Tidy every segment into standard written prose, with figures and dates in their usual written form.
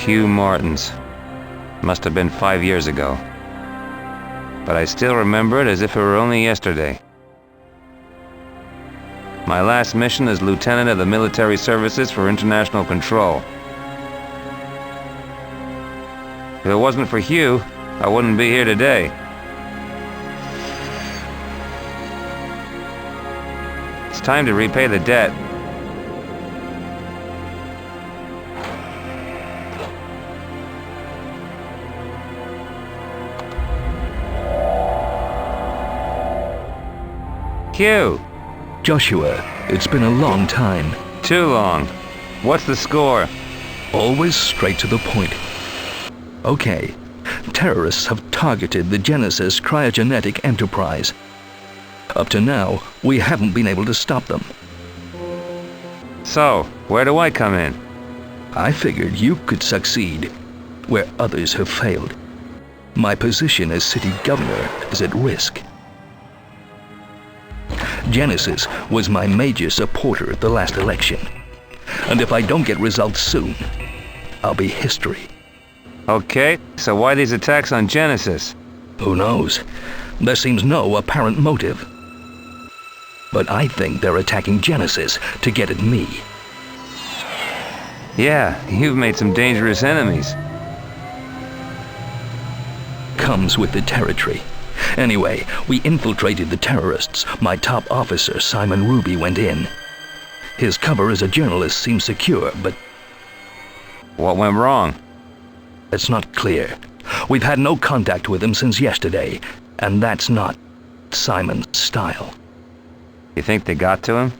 Hugh Martins. Must have been 5 years ago. But I still remember it as if it were only yesterday. My last mission as Lieutenant of the Military Services for International Control. If it wasn't for Hugh, I wouldn't be here today. It's time to repay the debt. Hugh! Joshua, it's been a long time. Too long. What's the score? Always straight to the point. Okay, terrorists have targeted the Genesis cryogenetic enterprise. Up to now, we haven't been able to stop them. So, where do I come in? I figured you could succeed where others have failed. My position as city governor is at risk. Genesis was my major supporter at the last election. And if I don't get results soon, I'll be history. Okay, so why these attacks on Genesis? Who knows? There seems no apparent motive. But I think they're attacking Genesis to get at me. Yeah, you've made some dangerous enemies. Comes with the territory. Anyway, we infiltrated the terrorists. My top officer, Simon Ruby, went in. His cover as a journalist seems secure, but... What went wrong? It's not clear. We've had no contact with him since yesterday, and that's not Simon's style. You think they got to him?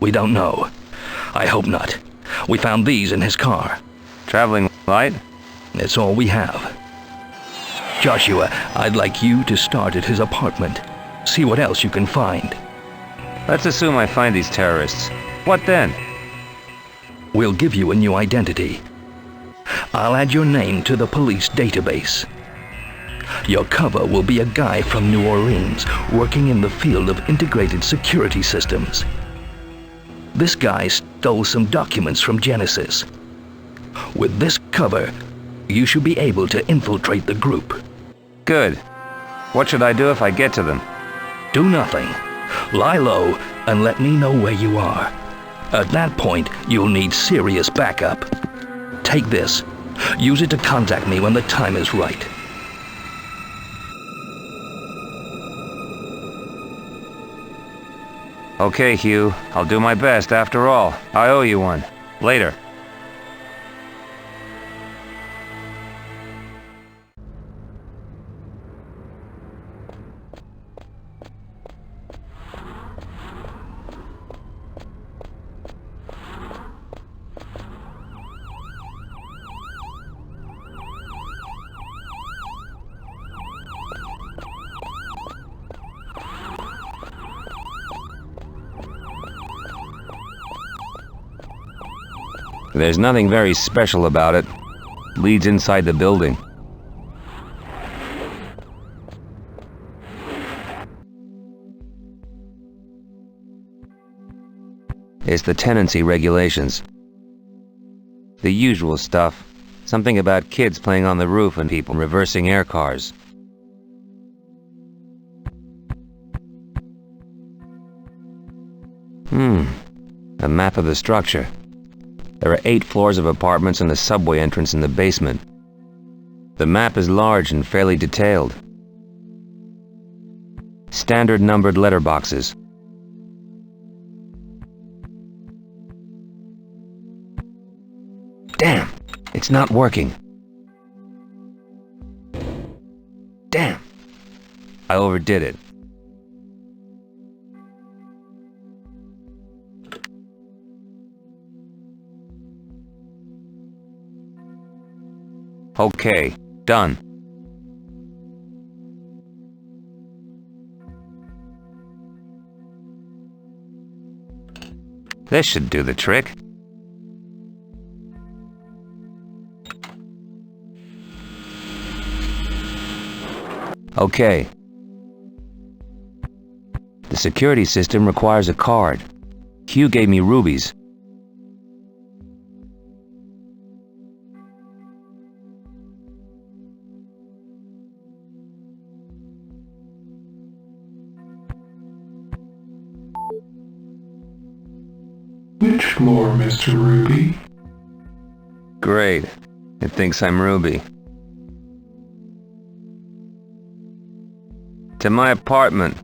We don't know. I hope not. We found these in his car. Traveling light? It's all we have. Joshua, I'd like you to start at his apartment. See what else you can find. Let's assume I find these terrorists. What then? We'll give you a new identity. I'll add your name to the police database. Your cover will be a guy from New Orleans working in the field of integrated security systems. This guy stole some documents from Genesis. With this cover, you should be able to infiltrate the group. Good. What should I do if I get to them? Do nothing. Lie low and let me know where you are. At that point, you'll need serious backup. Take this. Use it to contact me when the time is right. Okay, Hugh. I'll do my best after all. I owe you one. Later. There's nothing very special about it. Leads inside the building. It's the tenancy regulations. The usual stuff. Something about kids playing on the roof and people reversing air cars. A map of the structure. There are 8 floors of apartments and a subway entrance in the basement. The map is large and fairly detailed. Standard numbered letterboxes. Damn! It's not working. Damn! I overdid it. Okay, done. This should do the trick. Okay. The security system requires a card. Hugh gave me rubies. Which floor, Mr. Ruby? Great. It thinks I'm Ruby. To my apartment.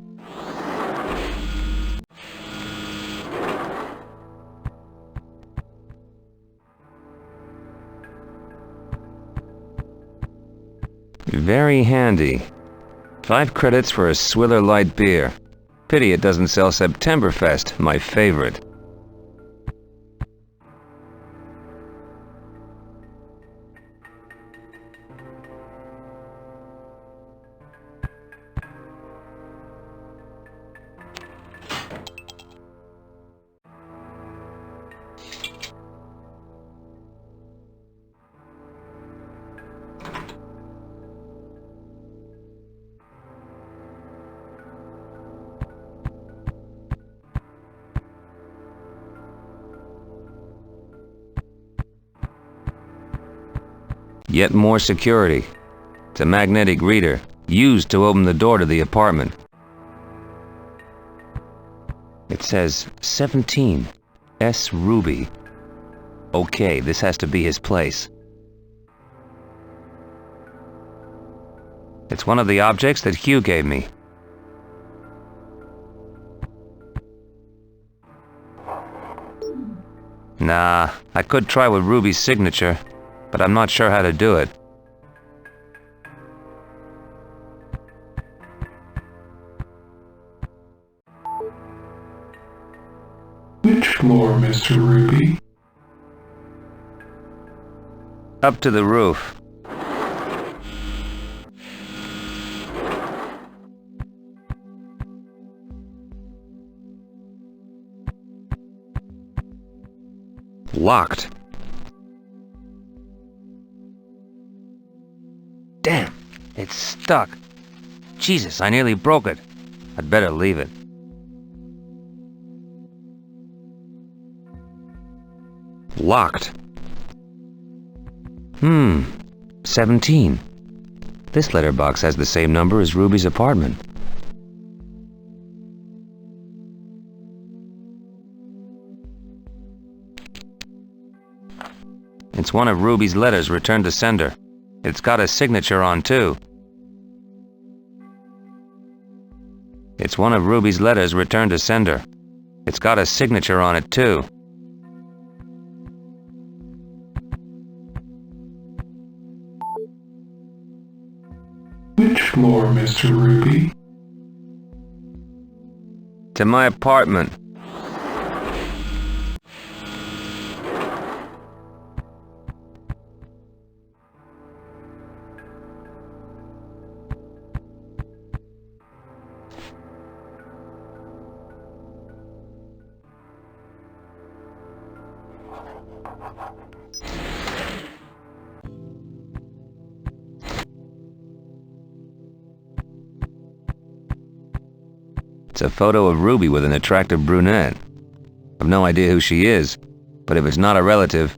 Very handy. 5 credits for a Swiller light beer. Pity it doesn't sell Septemberfest, my favorite. Yet more security. It's a magnetic reader, used to open the door to the apartment. It says 17, S. Ruby. Okay, this has to be his place. It's one of the objects that Hugh gave me. Nah, I could try with Ruby's signature, but I'm not sure how to do it. Which floor, Mr. Ruby? Up to the roof. Locked. Damn, it's stuck. Jesus, I nearly broke it. I'd better leave it. Locked. 17. This letterbox has the same number as Ruby's apartment. It's one of Ruby's letters returned to sender. It's got a signature on, too. It's one of Ruby's letters returned to sender. It's got a signature on it, too. Which floor, Mr. Ruby? To my apartment. It's a photo of Ruby with an attractive brunette. I've no idea who she is, but if it's not a relative,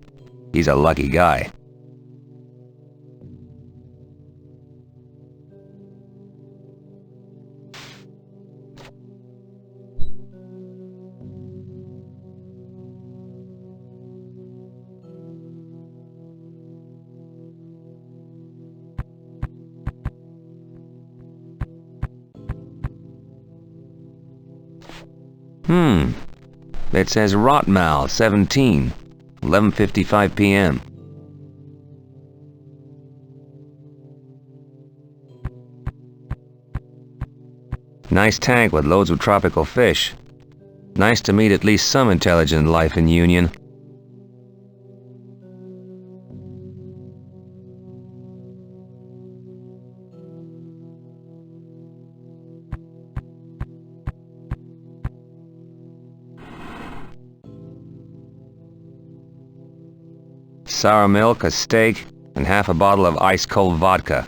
he's a lucky guy. It says Rotmall, 17, 11:55 p.m. Nice tank with loads of tropical fish. Nice to meet at least some intelligent life in Union. Sour milk, a steak, and half a bottle of ice-cold vodka.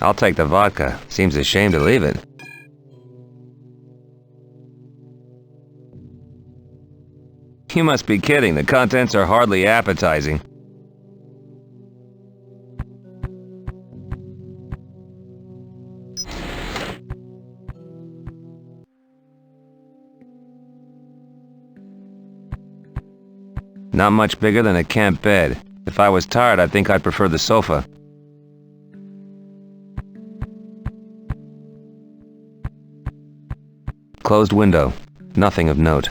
I'll take the vodka. Seems a shame to leave it. You must be kidding. The contents are hardly appetizing. Not much bigger than a camp bed. If I was tired, I think I'd prefer the sofa. Closed window. Nothing of note.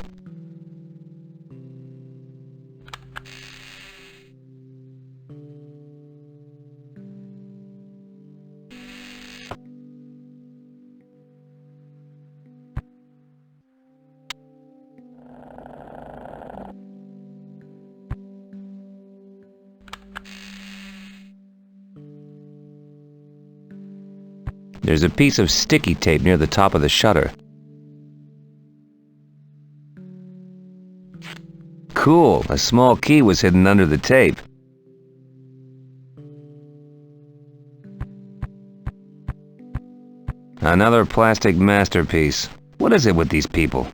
There's a piece of sticky tape near the top of the shutter. Cool, a small key was hidden under the tape. Another plastic masterpiece. What is it with these people?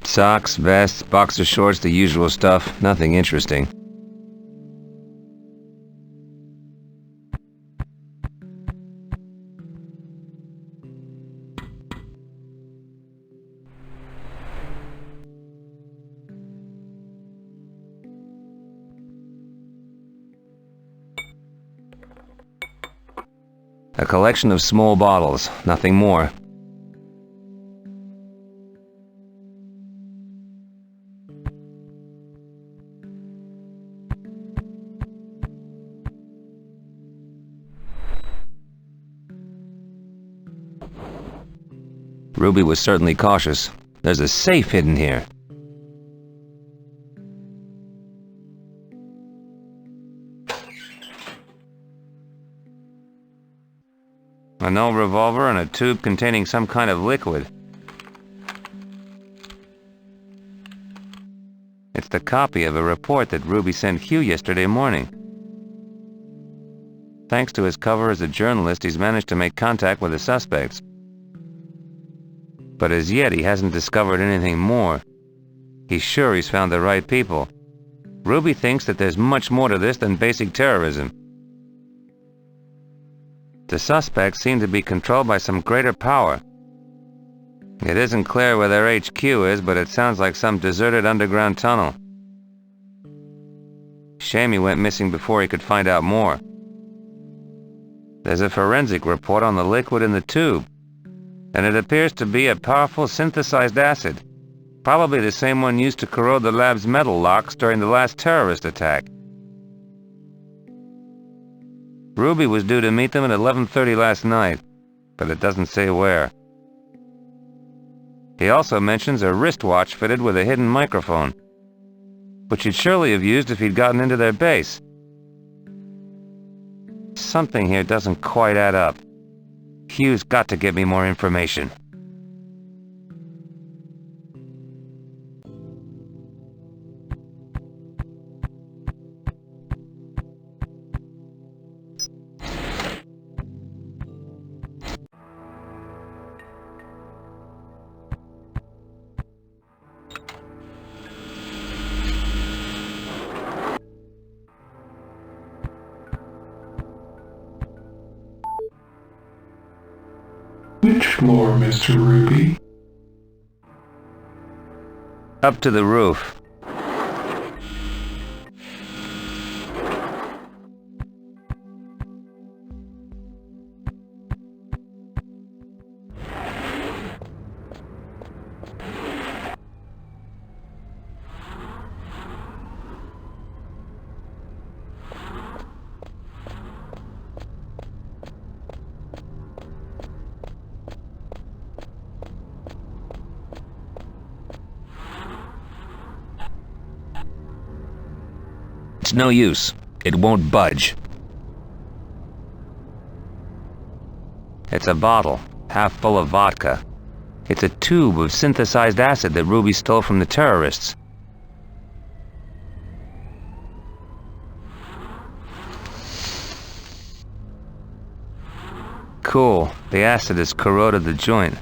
Socks, vests, boxer shorts, the usual stuff. Nothing interesting. A collection of small bottles. Nothing more. Ruby was certainly cautious. There's a safe hidden here. An old revolver and a tube containing some kind of liquid. It's the copy of a report that Ruby sent Hugh yesterday morning. Thanks to his cover as a journalist, he's managed to make contact with the suspects. But as yet, he hasn't discovered anything more. He's sure he's found the right people. Ruby thinks that there's much more to this than basic terrorism. The suspects seem to be controlled by some greater power. It isn't clear where their HQ is, but it sounds like some deserted underground tunnel. Shame he went missing before he could find out more. There's a forensic report on the liquid in the tube, and it appears to be a powerful synthesized acid, probably the same one used to corrode the lab's metal locks during the last terrorist attack. Ruby was due to meet them at 11:30 last night, but it doesn't say where. He also mentions a wristwatch fitted with a hidden microphone, which he'd surely have used if he'd gotten into their base. Something here doesn't quite add up. Hugh's got to give me more information. Which floor, Mr. Ruby? Up to the roof. It's no use. It won't budge. It's a bottle, half full of vodka. It's a tube of synthesized acid that Ruby stole from the terrorists. Cool. The acid has corroded the joint.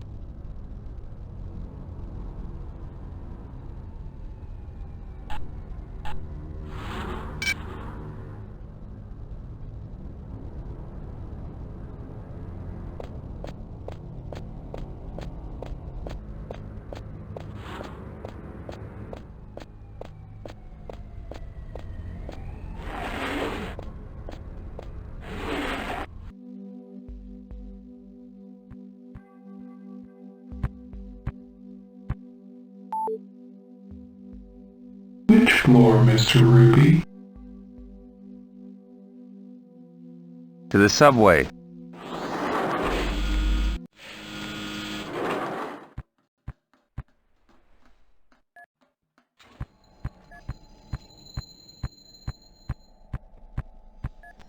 Which floor, Mr. Ruby? To the subway.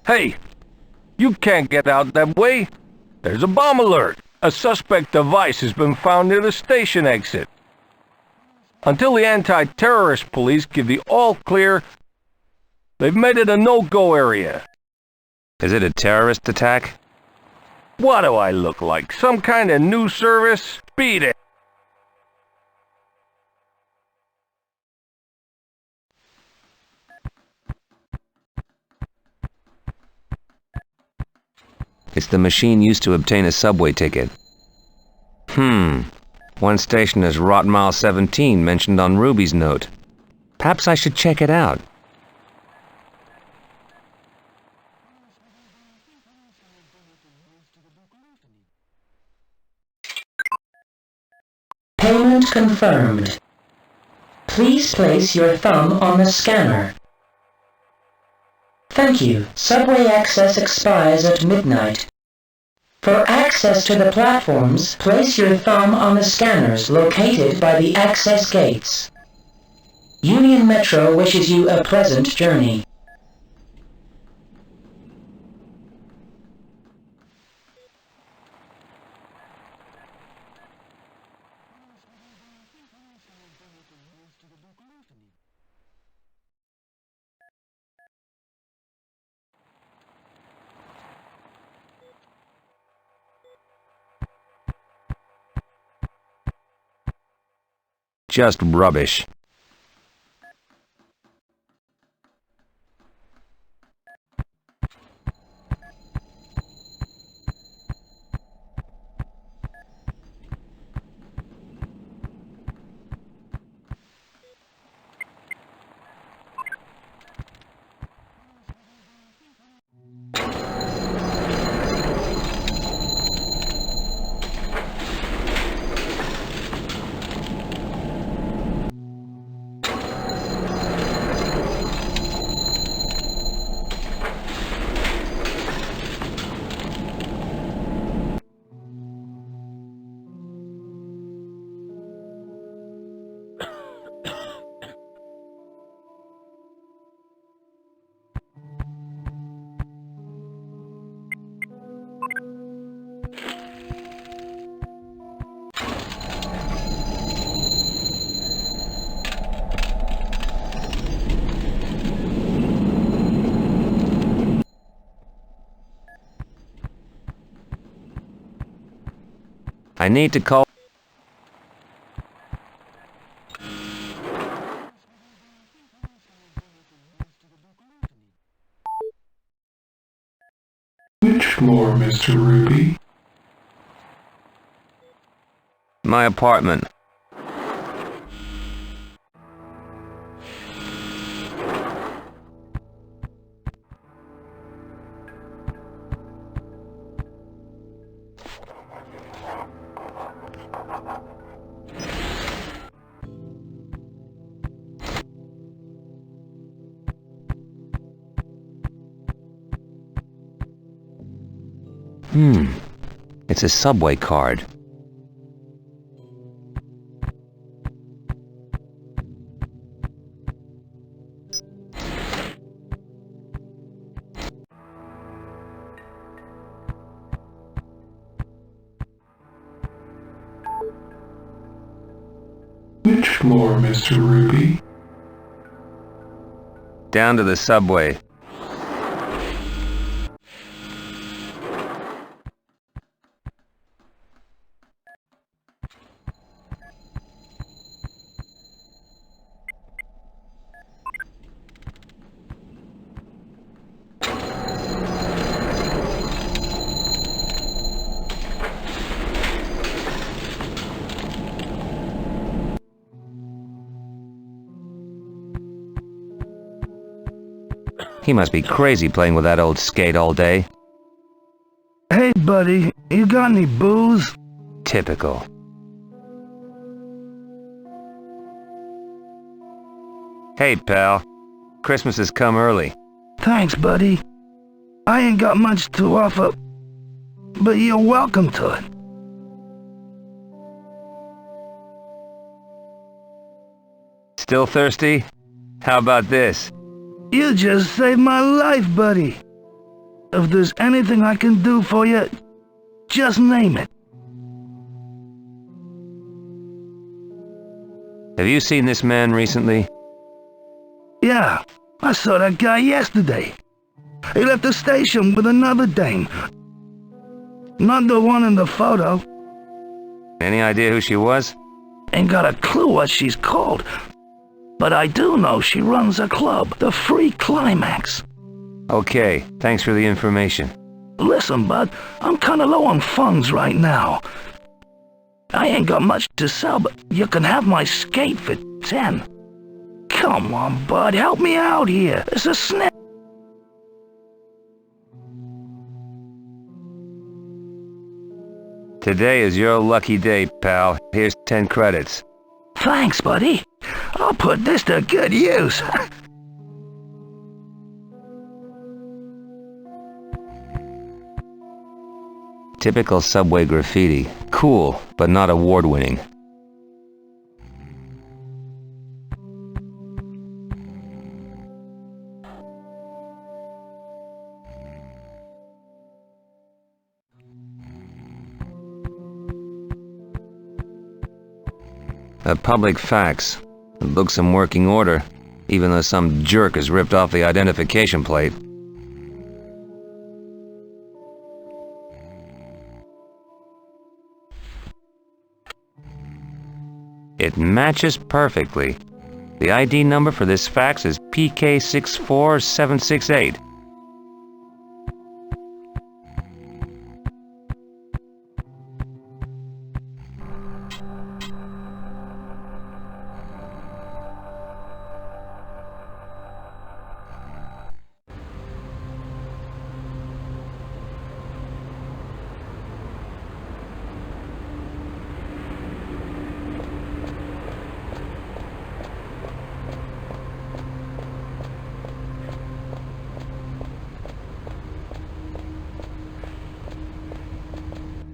Hey! You can't get out that way! There's a bomb alert! A suspect device has been found near the station exit. Until the anti-terrorist police give the all-clear, they've made it a no-go area. Is it a terrorist attack? What do I look like? Some kind of new service? Beat it! It's the machine used to obtain a subway ticket. One station is Rotmall 17 mentioned on Ruby's note. Perhaps I should check it out. Payment confirmed. Please place your thumb on the scanner. Thank you. Subway access expires at midnight. For access to the platforms, place your thumb on the scanners located by the access gates. Union Metro wishes you a pleasant journey. Just rubbish. I need to call... Which floor, Mr. Ruby? my apartment. It's a subway card. Which floor, Mr. Ruby? Down to the subway. He must be crazy playing with that old skate all day. Hey, buddy, you got any booze? Typical. Hey, pal. Christmas has come early. Thanks, buddy. I ain't got much to offer, but you're welcome to it. Still thirsty? How about this? You just saved my life, buddy. If there's anything I can do for you, just name it. Have you seen this man recently? Yeah, I saw that guy yesterday. He left the station with another dame. Not the one in the photo. Any idea who she was? Ain't got a clue what she's called. But I do know she runs a club, the Free Climax. Okay, thanks for the information. Listen, bud, I'm kinda low on funds right now. I ain't got much to sell, but you can have my skate for 10. Come on, bud, help me out here. It's a snap. Today is your lucky day, pal. Here's 10 credits. Thanks, buddy. I'll put this to good use. Typical subway graffiti. Cool, but not award-winning. A public fax. It looks in working order, even though some jerk has ripped off the identification plate. It matches perfectly. The ID number for this fax is PK64768.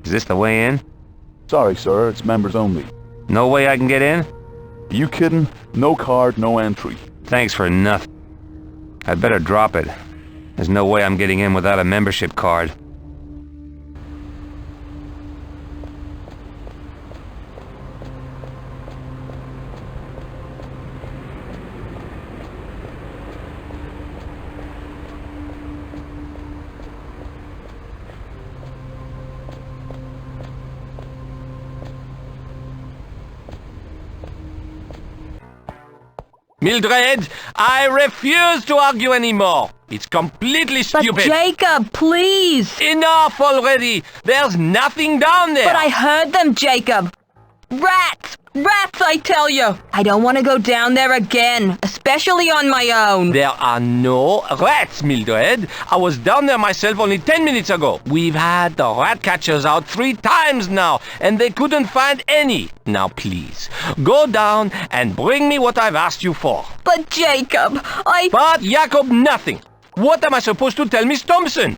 Is this the way in? Sorry, sir, it's members only. No way I can get in? You kidding? No card, no entry. Thanks for nothing. I'd better drop it. There's no way I'm getting in without a membership card. Mildred, I refuse to argue anymore. It's completely stupid. But Jacob, please! Enough already! There's nothing down there! But I heard them, Jacob! Rats! Rats, I tell you! I don't want to go down there again, especially on my own. There are no rats, Mildred. I was down there myself only 10 minutes ago. We've had the rat catchers out 3 times now, and they couldn't find any. Now please, go down and bring me what I've asked you for. But Jacob, But Jacob, nothing. What am I supposed to tell Miss Thompson?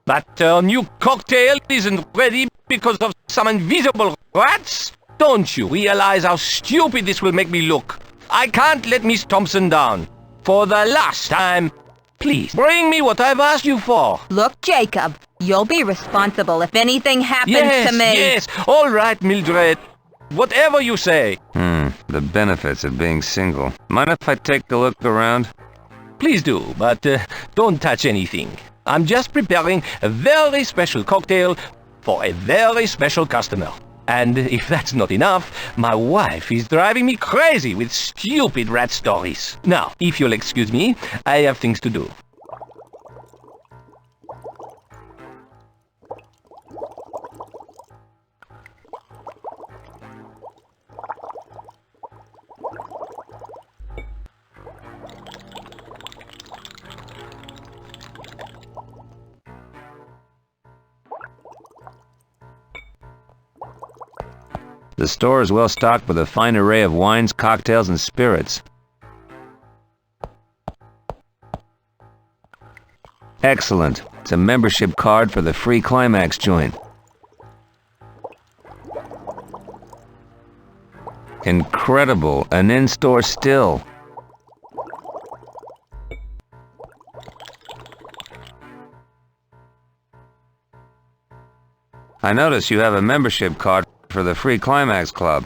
That new cocktail isn't ready because of some invisible rats? Don't you realize how stupid this will make me look? I can't let Miss Thompson down. For the last time, please, bring me what I've asked you for. Look, Jacob, you'll be responsible if anything happens to me. Yes, all right, Mildred. Whatever you say. The benefits of being single. Mind if I take a look around? Please do, but don't touch anything. I'm just preparing a very special cocktail for a very special customer. And if that's not enough, my wife is driving me crazy with stupid rat stories. Now, if you'll excuse me, I have things to do. The store is well stocked with a fine array of wines, cocktails, and spirits. Excellent. It's a membership card for the free Climax joint. Incredible. An in-store still. I notice you have a membership card for the free Climax Club.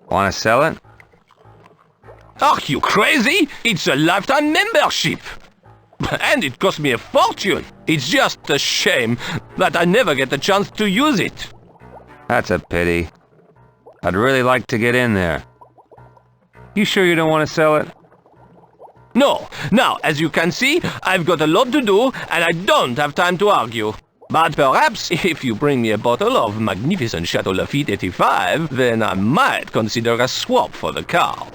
Want to sell it? Are you crazy? It's a lifetime membership. And it cost me a fortune. It's just a shame that I never get the chance to use it. That's a pity. I'd really like to get in there. You sure you don't want to sell it? No. Now, as you can see, I've got a lot to do, and I don't have time to argue. But perhaps, if you bring me a bottle of magnificent Chateau Lafite 85, then I might consider a swap for the car.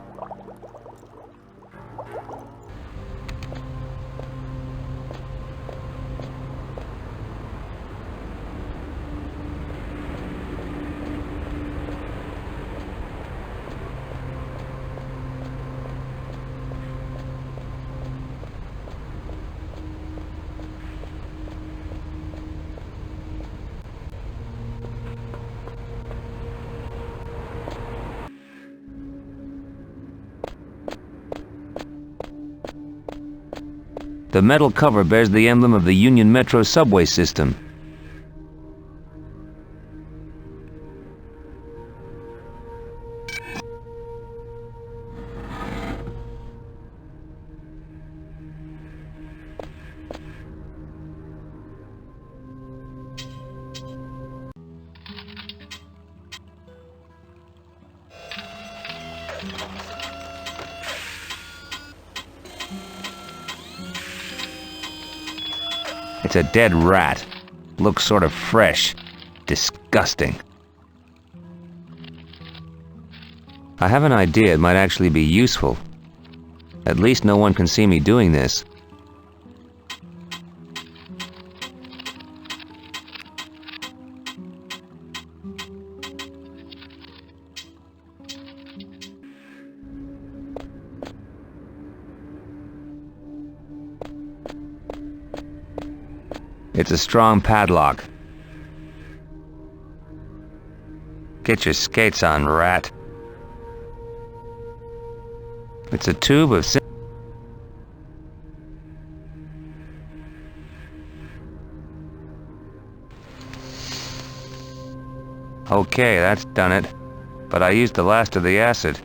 The metal cover bears the emblem of the Union Metro subway system. It's a dead rat. Looks sort of fresh. Disgusting. I have an idea it might actually be useful. At least no one can see me doing this. It's a strong padlock. Get your skates on, rat. It's a tube of... Okay, that's done it. But I used the last of the acid.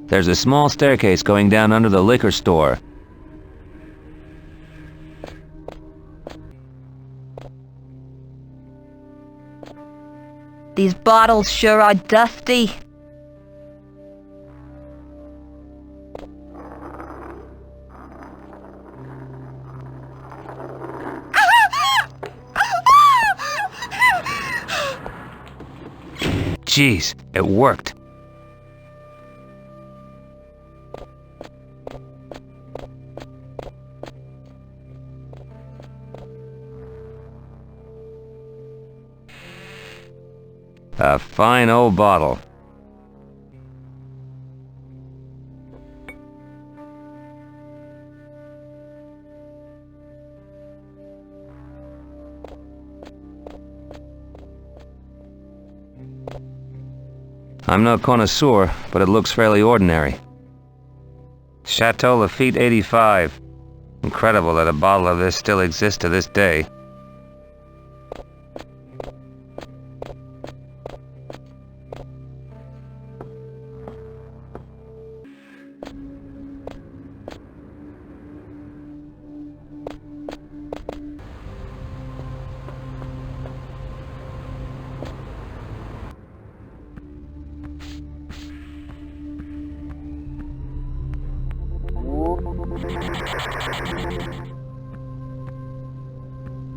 There's a small staircase going down under the liquor store. These bottles sure are dusty. Jeez, it worked. A fine old bottle. I'm no connoisseur, but it looks fairly ordinary. Chateau Lafite 85. Incredible that a bottle of this still exists to this day.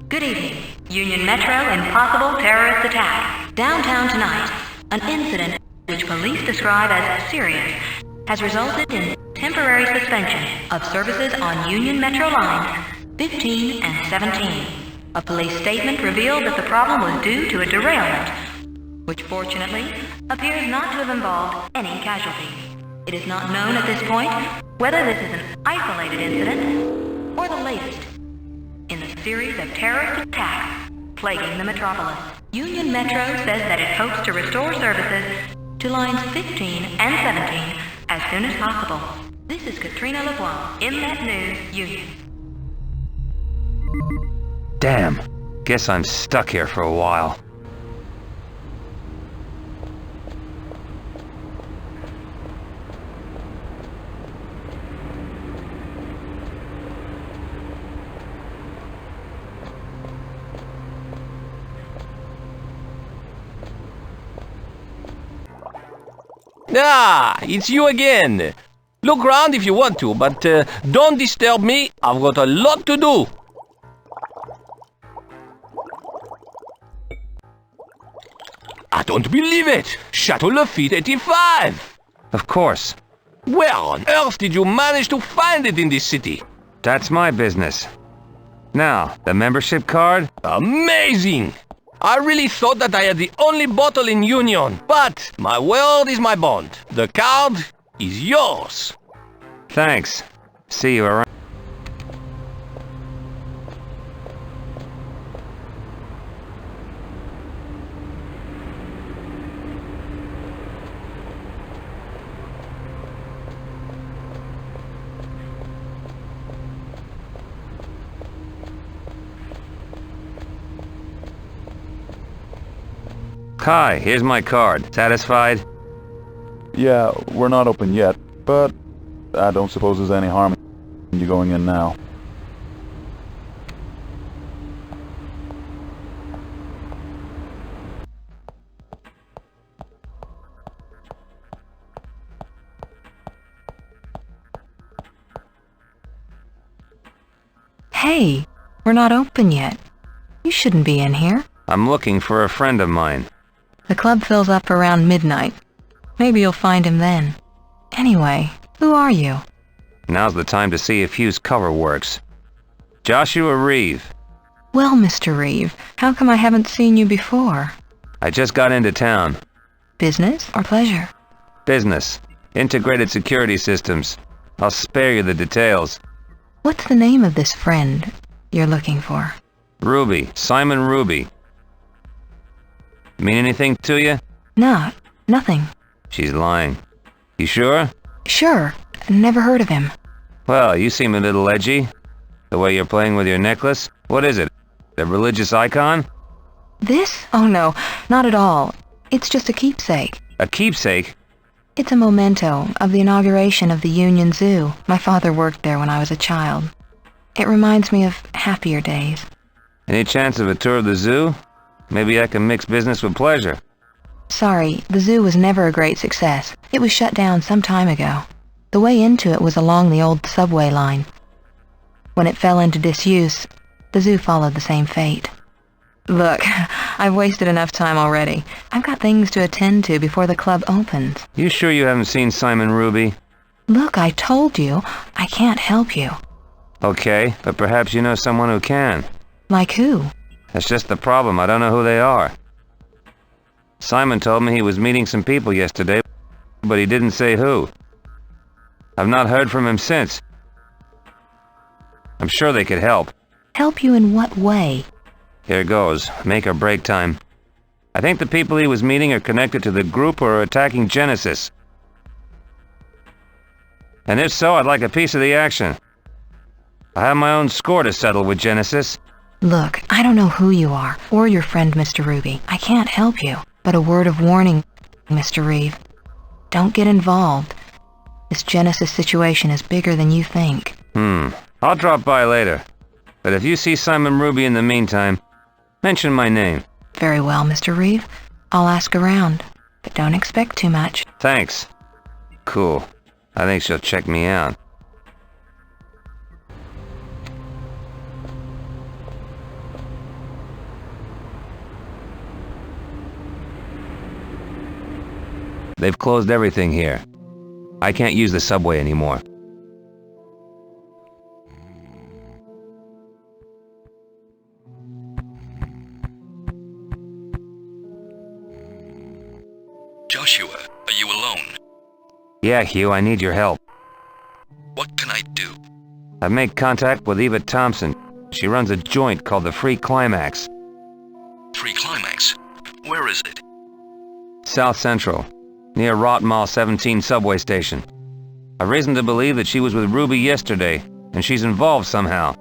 Good evening. Union Metro and possible terrorist attack. Downtown tonight. An incident which police describe as serious has resulted in temporary suspension of services on Union Metro lines 15 and 17. A police statement revealed that the problem was due to a derailment, which fortunately appears not to have involved any casualties. It is not known at this point whether this is an isolated incident or the latest in the series of terrorist attacks plaguing the metropolis. Union Metro says that it hopes to restore services to lines 15 and 17 as soon as possible. This is Katrina Lavoie, IMNet News, Union. Damn. Guess I'm stuck here for a while. Ah, it's you again. Look around if you want to, but don't disturb me. I've got a lot to do. I don't believe it. Chateau Lafitte 85. Of course. Where on earth did you manage to find it in this city? That's my business. Now, the membership card? Amazing! I really thought that I had the only bottle in Union, but my word is my bond. The card is yours. Thanks. See you around. Hi, here's my card. Satisfied? Yeah, we're not open yet, but I don't suppose there's any harm in you going in now. Hey, we're not open yet. You shouldn't be in here. I'm looking for a friend of mine. The club fills up around midnight. Maybe you'll find him then. Anyway, who are you? Now's the time to see if Hugh's cover works. Joshua Reeve. Well, Mr. Reeve, how come I haven't seen you before? I just got into town. Business or pleasure? Business. Integrated security systems. I'll spare you the details. What's the name of this friend you're looking for? Ruby. Simon Ruby. Mean anything to you? Nah, nothing. She's lying. You sure? Sure. Never heard of him. Well, you seem a little edgy. The way you're playing with your necklace. What is it? A religious icon? This? Oh no, not at all. It's just a keepsake. A keepsake? It's a memento of the inauguration of the Union Zoo. My father worked there when I was a child. It reminds me of happier days. Any chance of a tour of the zoo? Maybe I can mix business with pleasure. Sorry, the zoo was never a great success. It was shut down some time ago. The way into it was along the old subway line. When it fell into disuse, the zoo followed the same fate. Look, I've wasted enough time already. I've got things to attend to before the club opens. You sure you haven't seen Simon Ruby? Look, I told you, I can't help you. Okay, but perhaps you know someone who can. Like who? That's just the problem. I don't know who they are. Simon told me he was meeting some people yesterday, but he didn't say who. I've not heard from him since. I'm sure they could help. Help you in what way? Here goes. Make or break time. I think the people he was meeting are connected to the group who are attacking Genesis. And if so, I'd like a piece of the action. I have my own score to settle with Genesis. Look, I don't know who you are, or your friend, Mr. Ruby. I can't help you. But a word of warning, Mr. Reeve. Don't get involved. This Genesis situation is bigger than you think. I'll drop by later. But if you see Simon Ruby in the meantime, mention my name. Very well, Mr. Reeve. I'll ask around, but don't expect too much. Thanks. Cool. I think she'll check me out. They've closed everything here. I can't use the subway anymore. Joshua, are you alone? Yeah, Hugh, I need your help. What can I do? I've made contact with Eva Thompson. She runs a joint called the Free Climax. Free Climax? Where is it? South Central, near Rotmall 17 subway station. I've reason to believe that she was with Ruby yesterday, and she's involved somehow.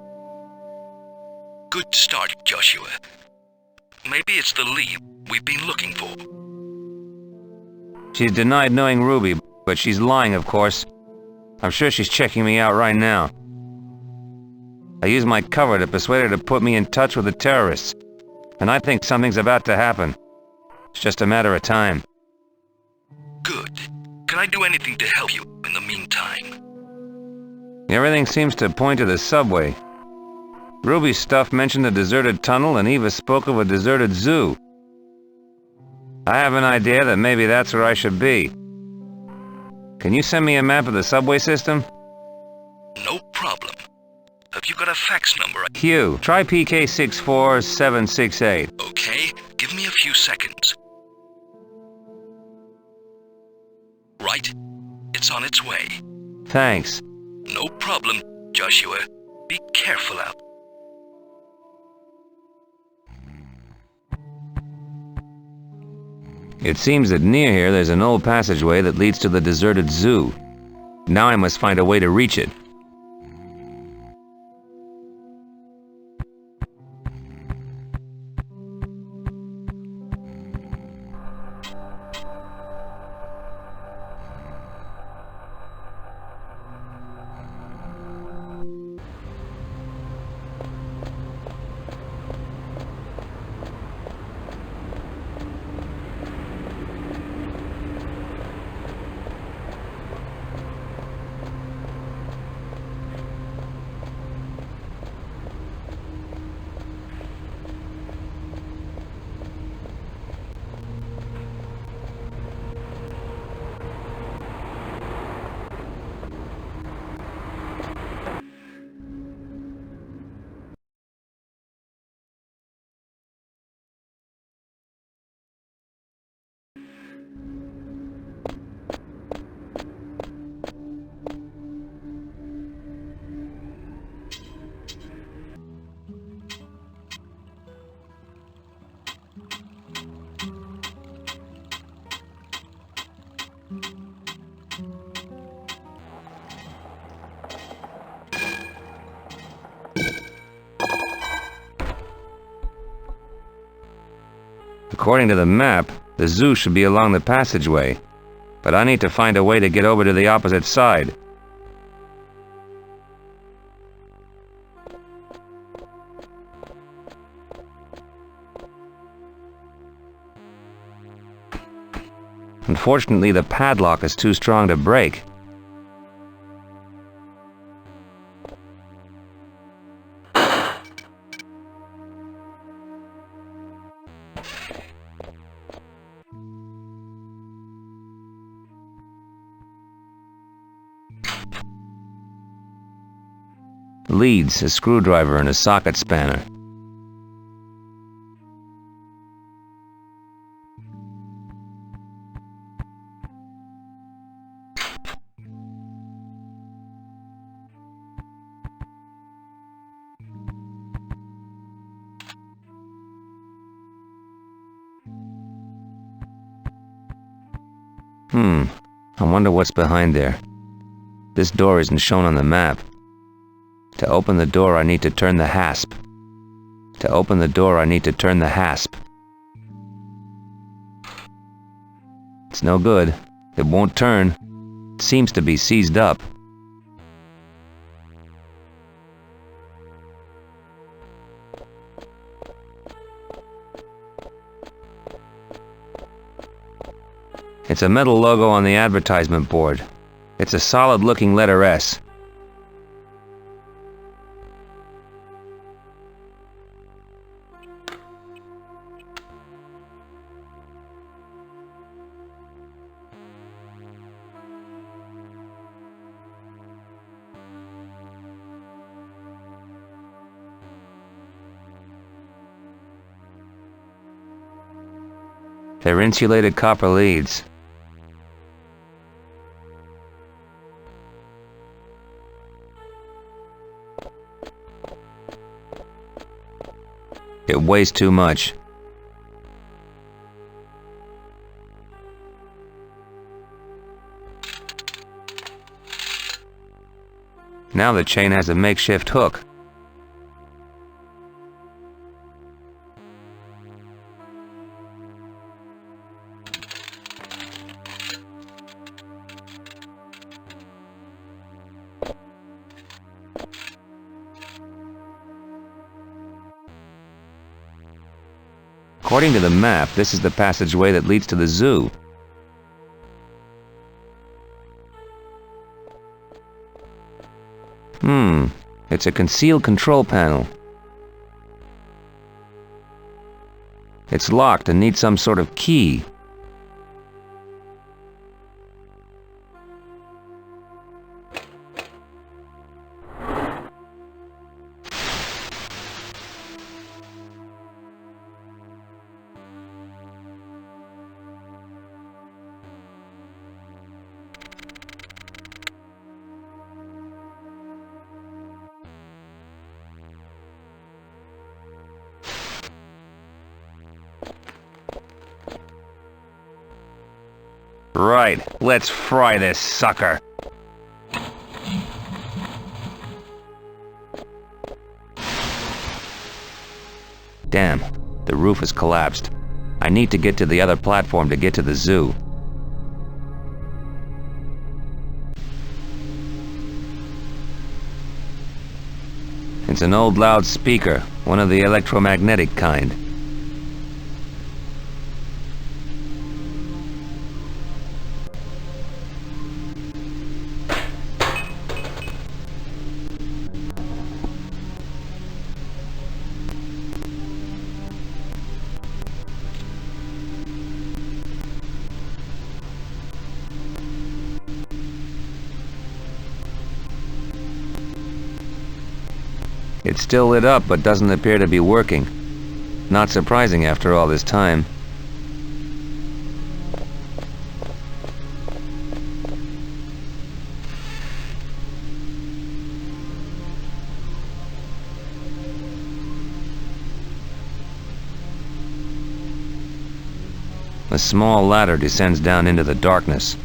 Good start, Joshua. Maybe it's the lead we've been looking for. She's denied knowing Ruby, but she's lying, of course. I'm sure she's checking me out right now. I used my cover to persuade her to put me in touch with the terrorists, and I think something's about to happen. It's just a matter of time. Good. Can I do anything to help you in the meantime? Everything seems to point to the subway. Ruby's stuff mentioned a deserted tunnel, and Eva spoke of a deserted zoo. I have an idea that maybe that's where I should be. Can you send me a map of the subway system? No problem. Have you got a fax number? Hugh, try PK64768. Okay, give me a few seconds. Right. It's on its way. Thanks. No problem, Joshua. Be careful out. It seems that near here there's an old passageway that leads to the deserted zoo. Now I must find a way to reach it. According to the map, the zoo should be along the passageway, but I need to find a way to get over to the opposite side. Unfortunately, the padlock is too strong to break. Leads, a screwdriver, and a socket spanner. I wonder what's behind there. This door isn't shown on the map. To open the door, I need to turn the hasp. To open the door, I need to turn the hasp. It's no good. It won't turn. It seems to be seized up. It's a metal logo on the advertisement board. It's a solid-looking letter S. They're insulated copper leads. It weighs too much. Now the chain has a makeshift hook. According to the map, this is the passageway that leads to the zoo. It's a concealed control panel. It's locked and needs some sort of key. Right, let's fry this sucker. Damn, the roof has collapsed. I need to get to the other platform to get to the zoo. It's an old loudspeaker, one of the electromagnetic kind. It's still lit up, but doesn't appear to be working. Not surprising after all this time. A small ladder descends down into the darkness.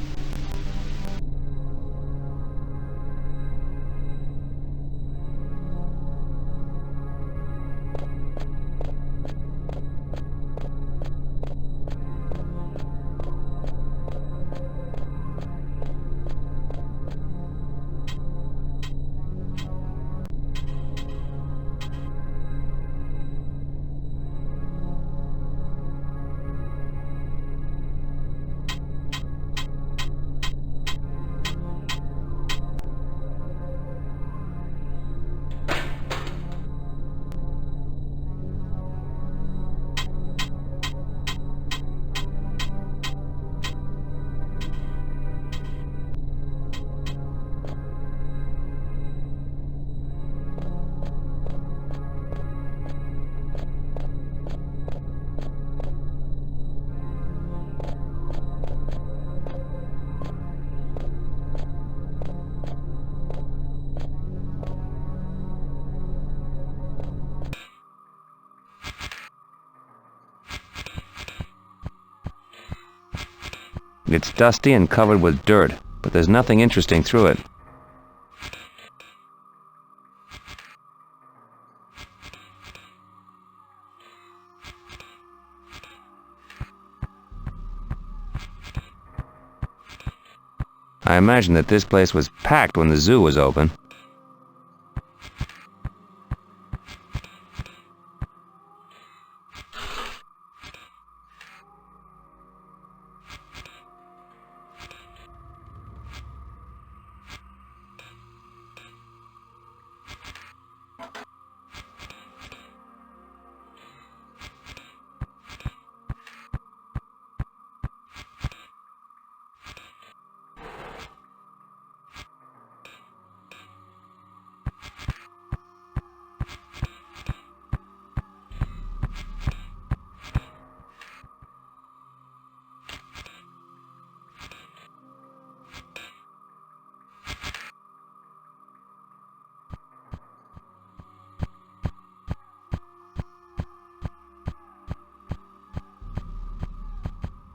It's dusty and covered with dirt, but there's nothing interesting through it. I imagine that this place was packed when the zoo was open.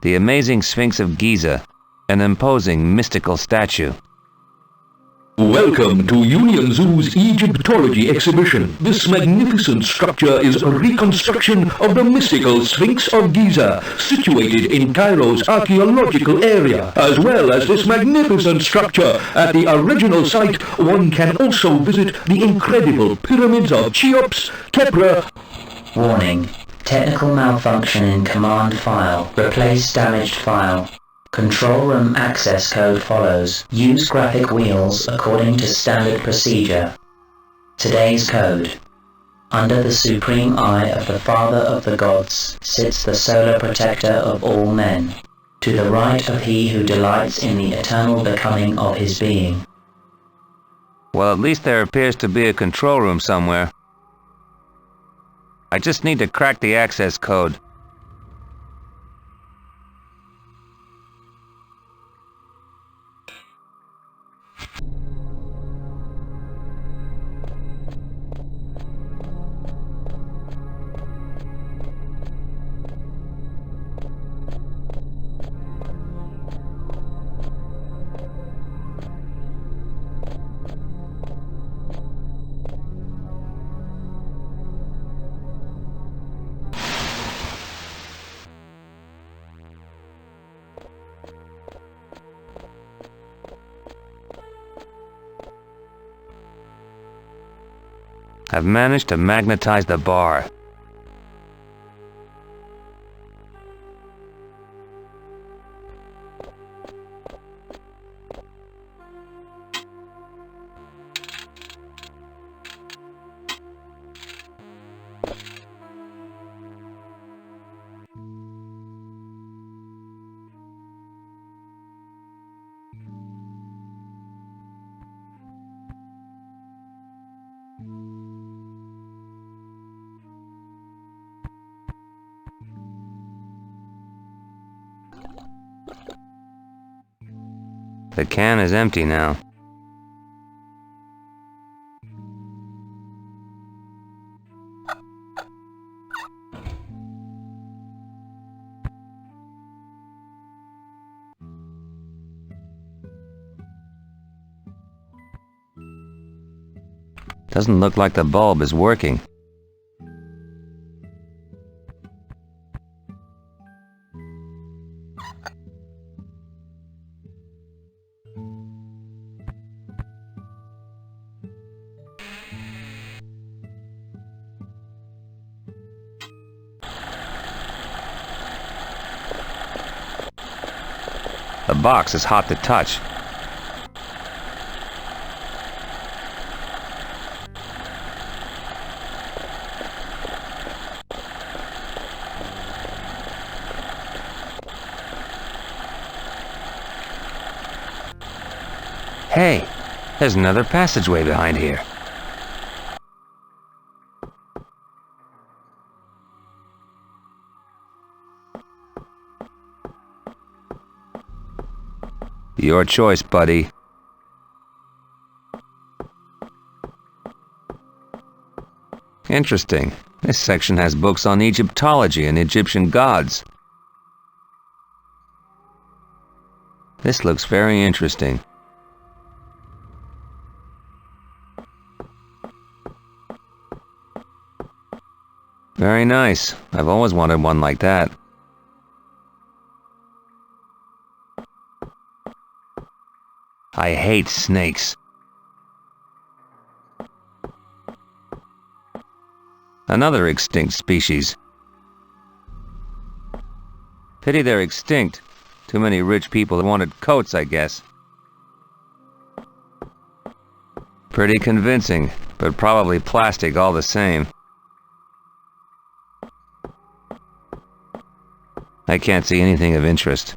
The amazing Sphinx of Giza, an imposing mystical statue. Welcome to Union Zoo's Egyptology exhibition. This magnificent structure is a reconstruction of the mystical Sphinx of Giza, situated in Cairo's archaeological area. As well as this magnificent structure, at the original site, one can also visit the incredible pyramids of Cheops, Khepra. Warning. Technical malfunction in command file. Replace damaged file. Control room access code follows. Use graphic wheels according to standard procedure. Today's code. Under the supreme eye of the Father of the Gods sits the solar protector of all men, to the right of he who delights in the eternal becoming of his being. Well, at least there appears to be a control room somewhere. I just need to crack the access code. I've managed to magnetize the bar. The can is empty now. Doesn't look like the bulb is working. The box is hot to touch. Hey, there's another passageway behind here. Your choice, buddy. Interesting. This section has books on Egyptology and Egyptian gods. This looks very interesting. Very nice. I've always wanted one like that. I hate snakes. Another extinct species. Pity they're extinct. Too many rich people wanted coats, I guess. Pretty convincing, but probably plastic all the same. I can't see anything of interest.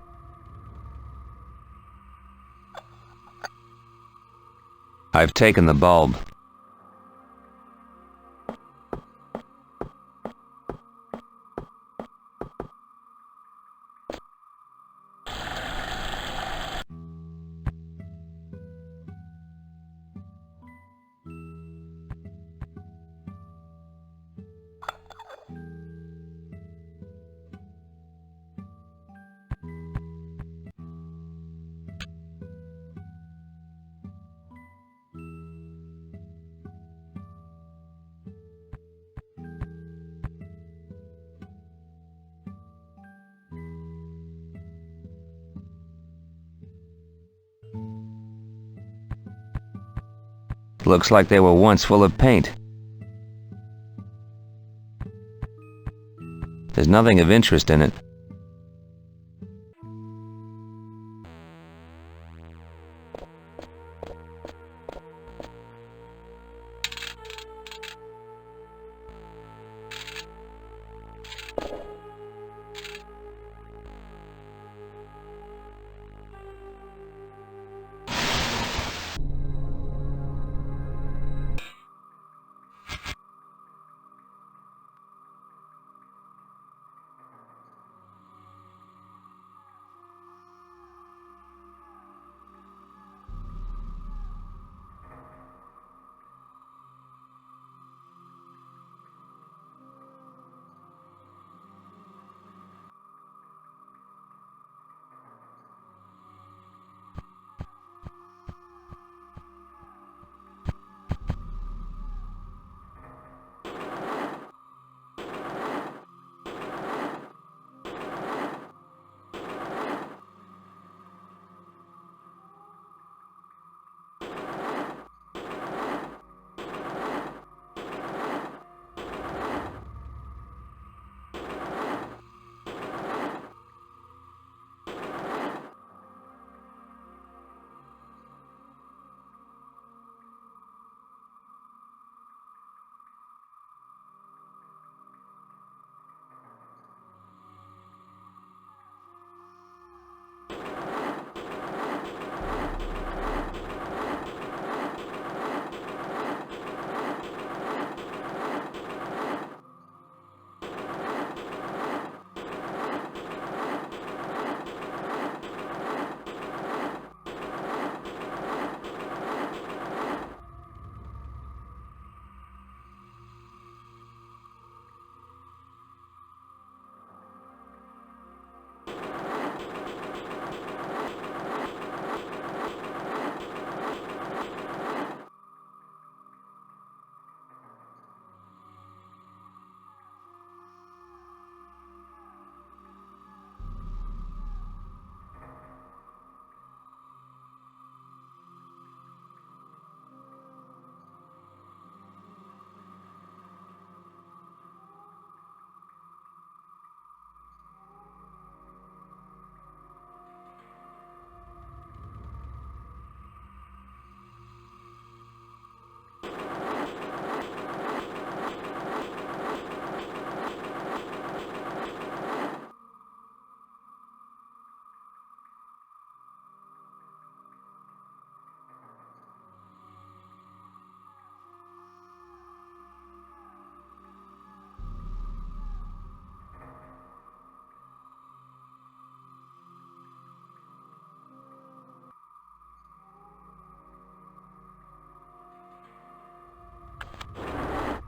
I've taken the bulb. Looks like they were once full of paint. There's nothing of interest in it.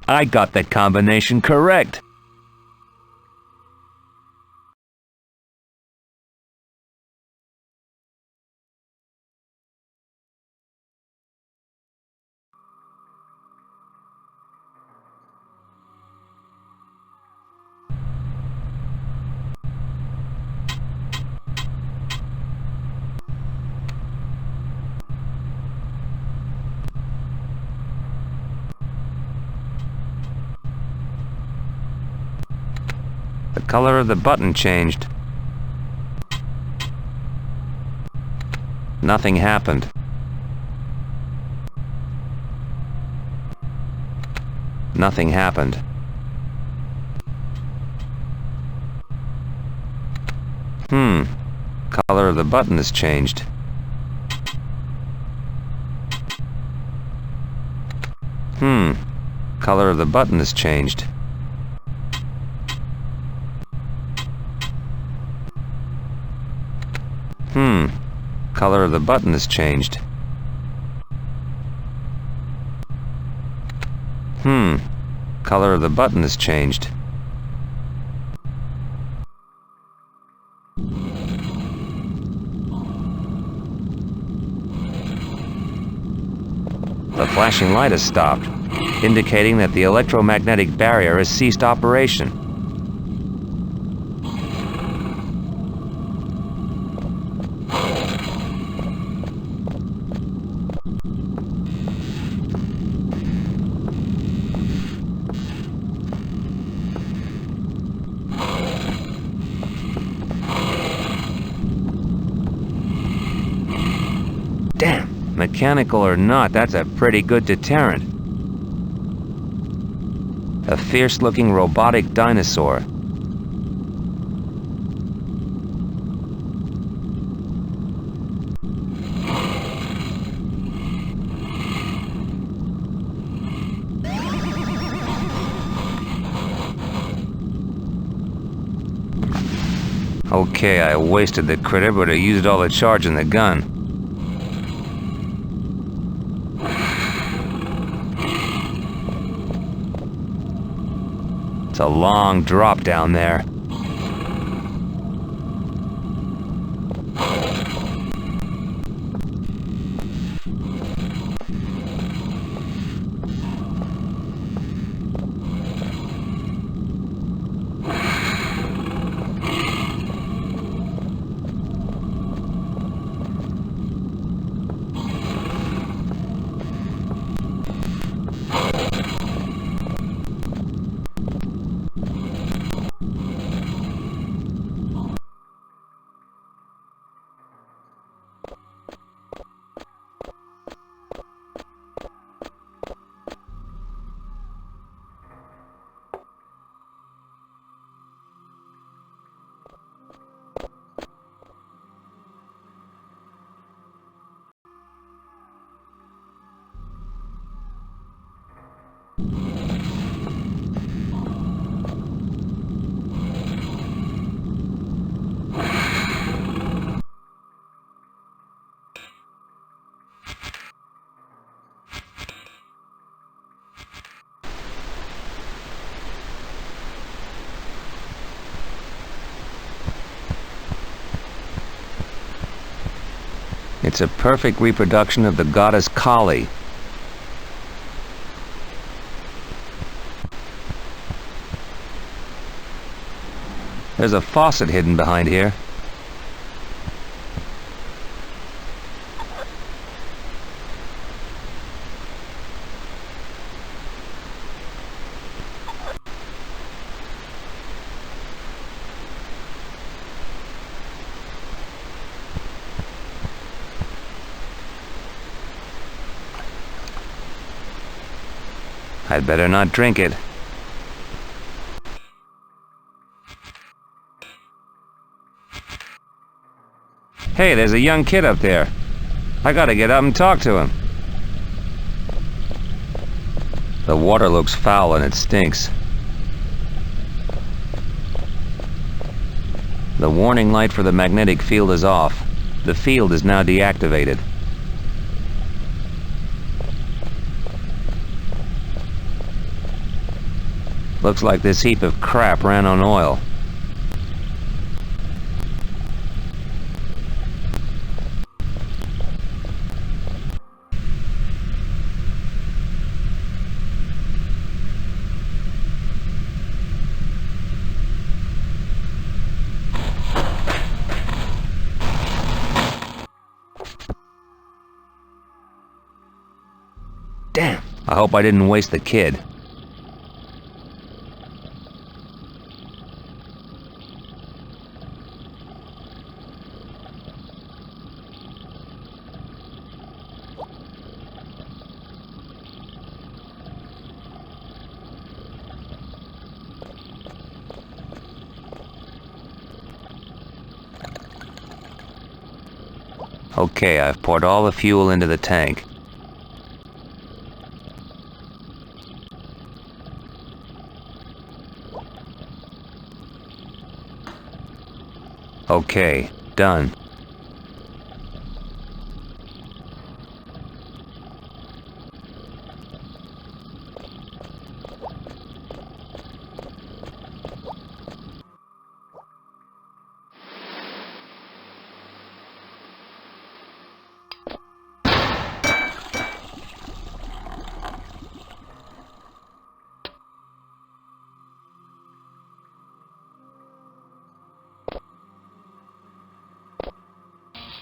I got that combination correct. The color of the button changed. Nothing happened. Nothing happened. Color of the button has changed. Color of the button has changed. Color of the button has changed. Color of the button has changed. The flashing light has stopped, indicating that the electromagnetic barrier has ceased operation. Mechanical or not, that's a pretty good deterrent. A fierce-looking robotic dinosaur. Okay, I wasted the critter, but I used all the charge in the gun. It's a long drop down there. It's a perfect reproduction of the goddess Kali. There's a faucet hidden behind here. I'd better not drink it. Hey, there's a young kid up there. I gotta get up and talk to him. The water looks foul and it stinks. The warning light for the magnetic field is off. The field is now deactivated. Looks like this heap of crap ran on oil. Damn, I hope I didn't waste the kid. Okay, I've poured all the fuel into the tank. Okay, done.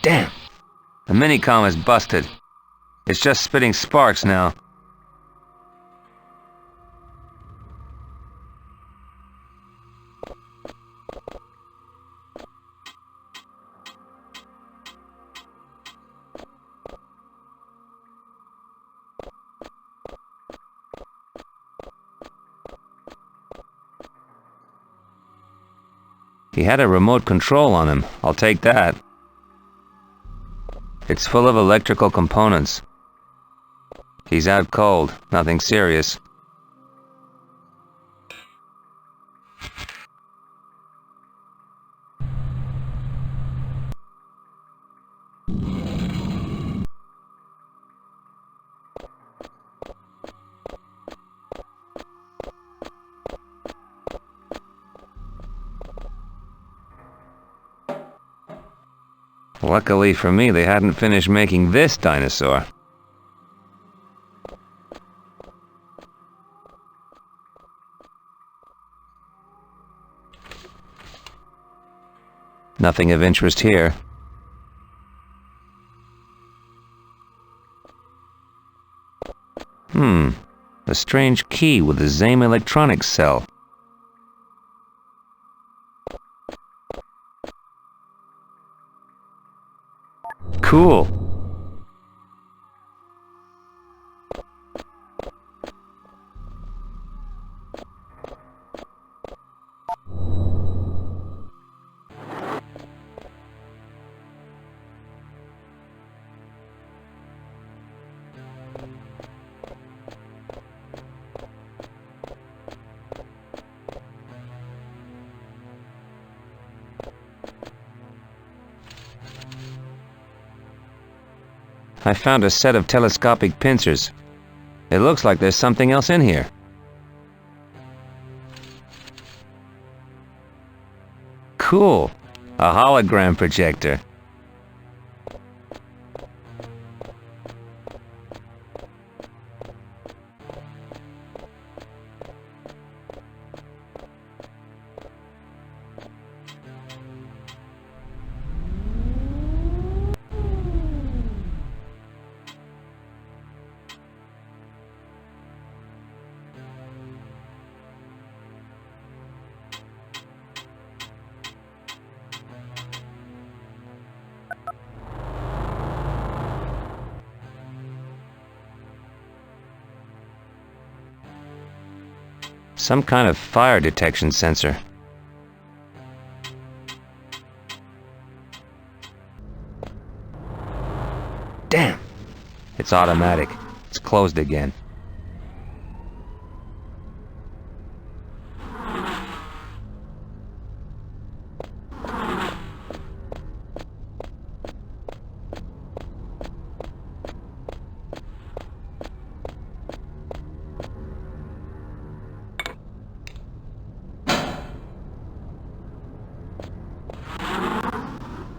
Damn! The minicom is busted. It's just spitting sparks now. He had a remote control on him, I'll take that. It's full of electrical components. He's out cold, nothing serious. Luckily for me, they hadn't finished making this dinosaur. Nothing of interest here. A strange key with the Zame electronics cell. Cool. I found a set of telescopic pincers. It looks like there's something else in here. Cool. A hologram projector. Some kind of fire detection sensor. Damn! It's automatic. It's closed again.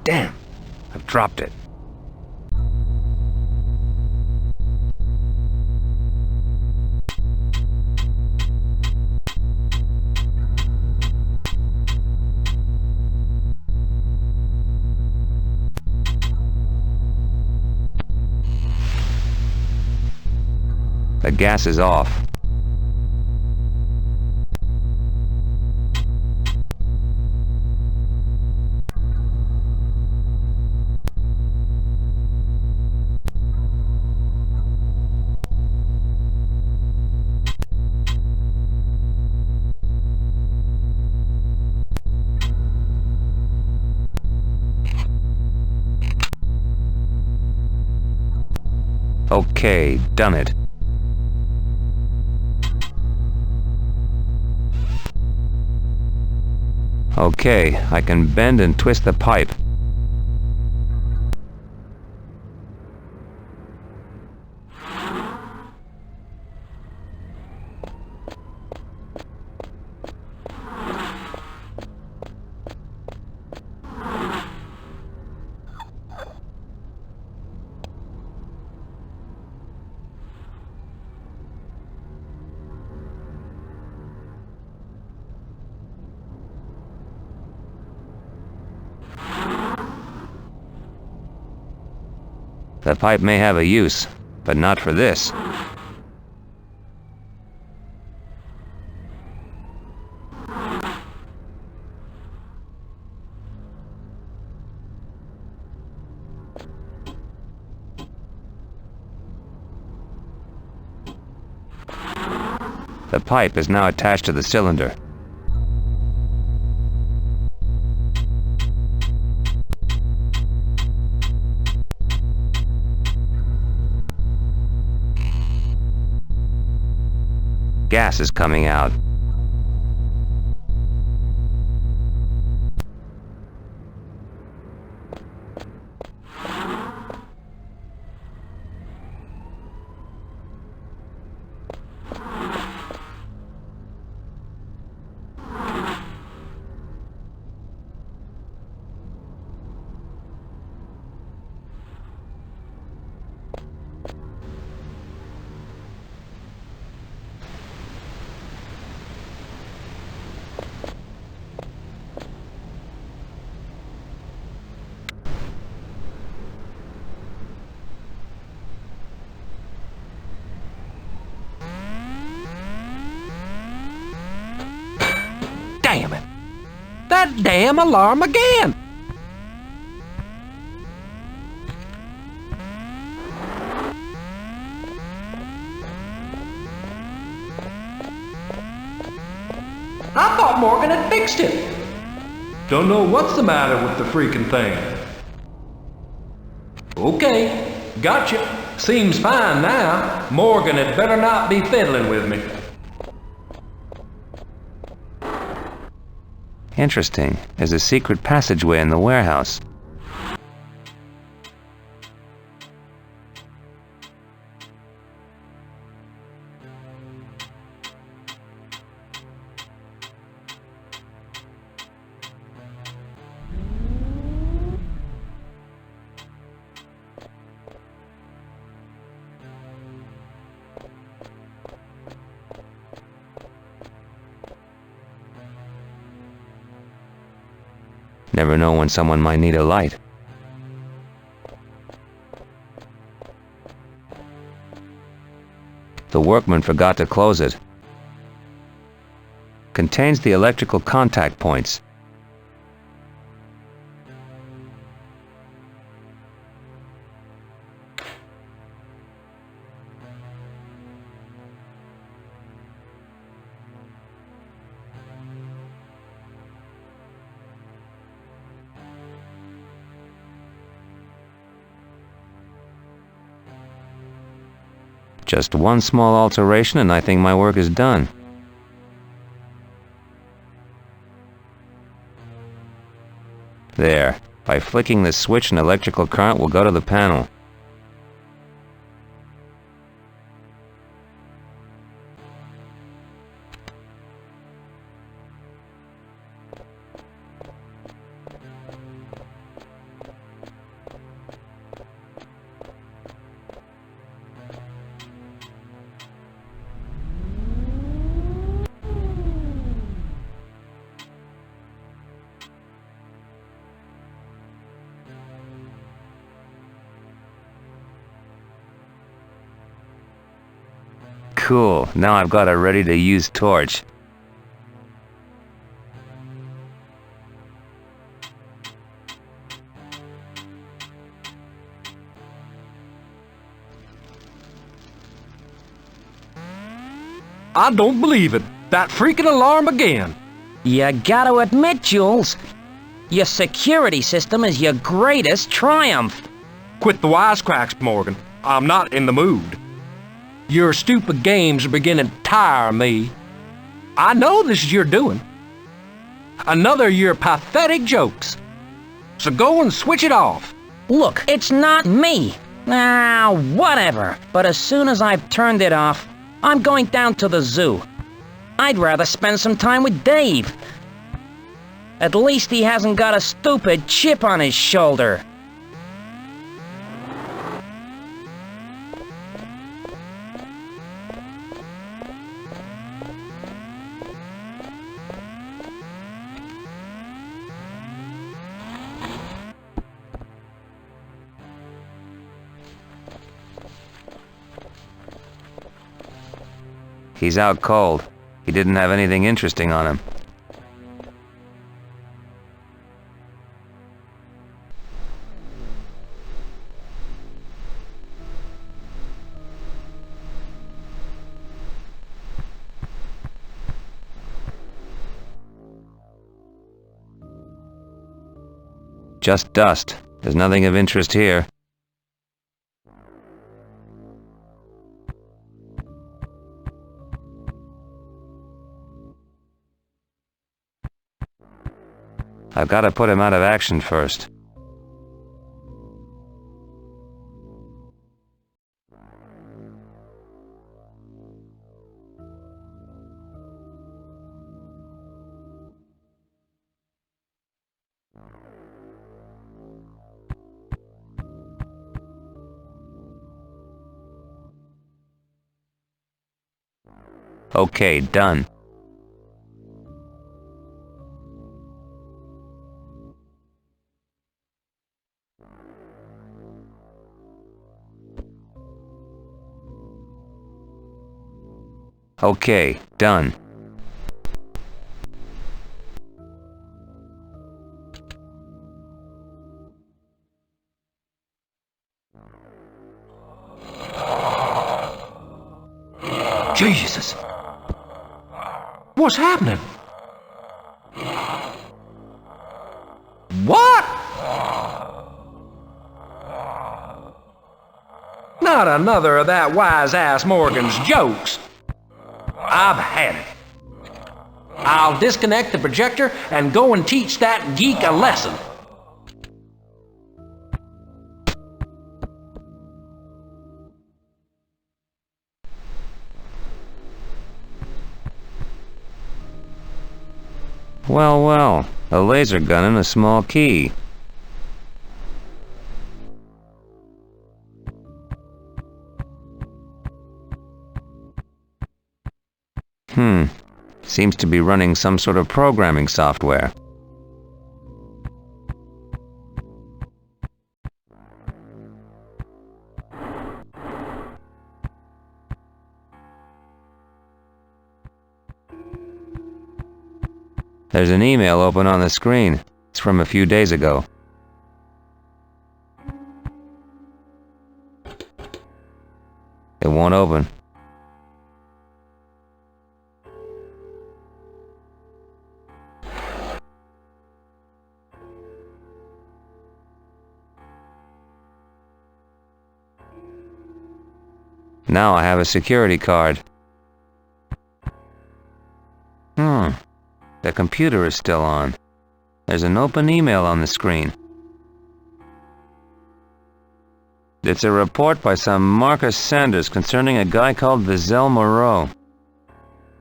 Damn! I've dropped it. The gas is off. Okay, done it. Okay, I can bend and twist the pipe. The pipe may have a use, but not for this. The pipe is now attached to the cylinder. gas is coming out. Damn it! That damn alarm again! I thought Morgan had fixed it. Don't know what's the matter with the freaking thing. Okay, gotcha. Seems fine now. Morgan had better not be fiddling with me. Interesting. There's a secret passageway in the warehouse. Never know when someone might need a light. The workman forgot to close it. Contains the electrical contact points. Just one small alteration and I think my work is done. There. By flicking the switch, an electrical current will go to the panel. Cool, now I've got a ready-to-use torch. I don't believe it. That freaking alarm again. You gotta admit, Jules, your security system is your greatest triumph. Quit the wisecracks, Morgan. I'm not in the mood. Your stupid games are beginning to tire me. I know this is your doing. Another of your pathetic jokes. So go and switch it off. Look, it's not me. Ah, whatever. But as soon as I've turned it off, I'm going down to the zoo. I'd rather spend some time with Dave. At least he hasn't got a stupid chip on his shoulder. He's out cold. He didn't have anything interesting on him. Just dust. There's nothing of interest here. I've got to put him out of action first. Okay, done. Okay, done. Jesus! What's happening? What? Not another of that wise-ass Morgan's jokes. I've had it. I'll disconnect the projector and go and teach that geek a lesson. Well, well, a laser gun and a small key. Seems to be running some sort of programming software. There's an email open on the screen. It's from a few days ago. It won't open. Now I have a security card. The computer is still on. There's an open email on the screen. It's a report by some Marcus Sanders concerning a guy called Vizel Moreau.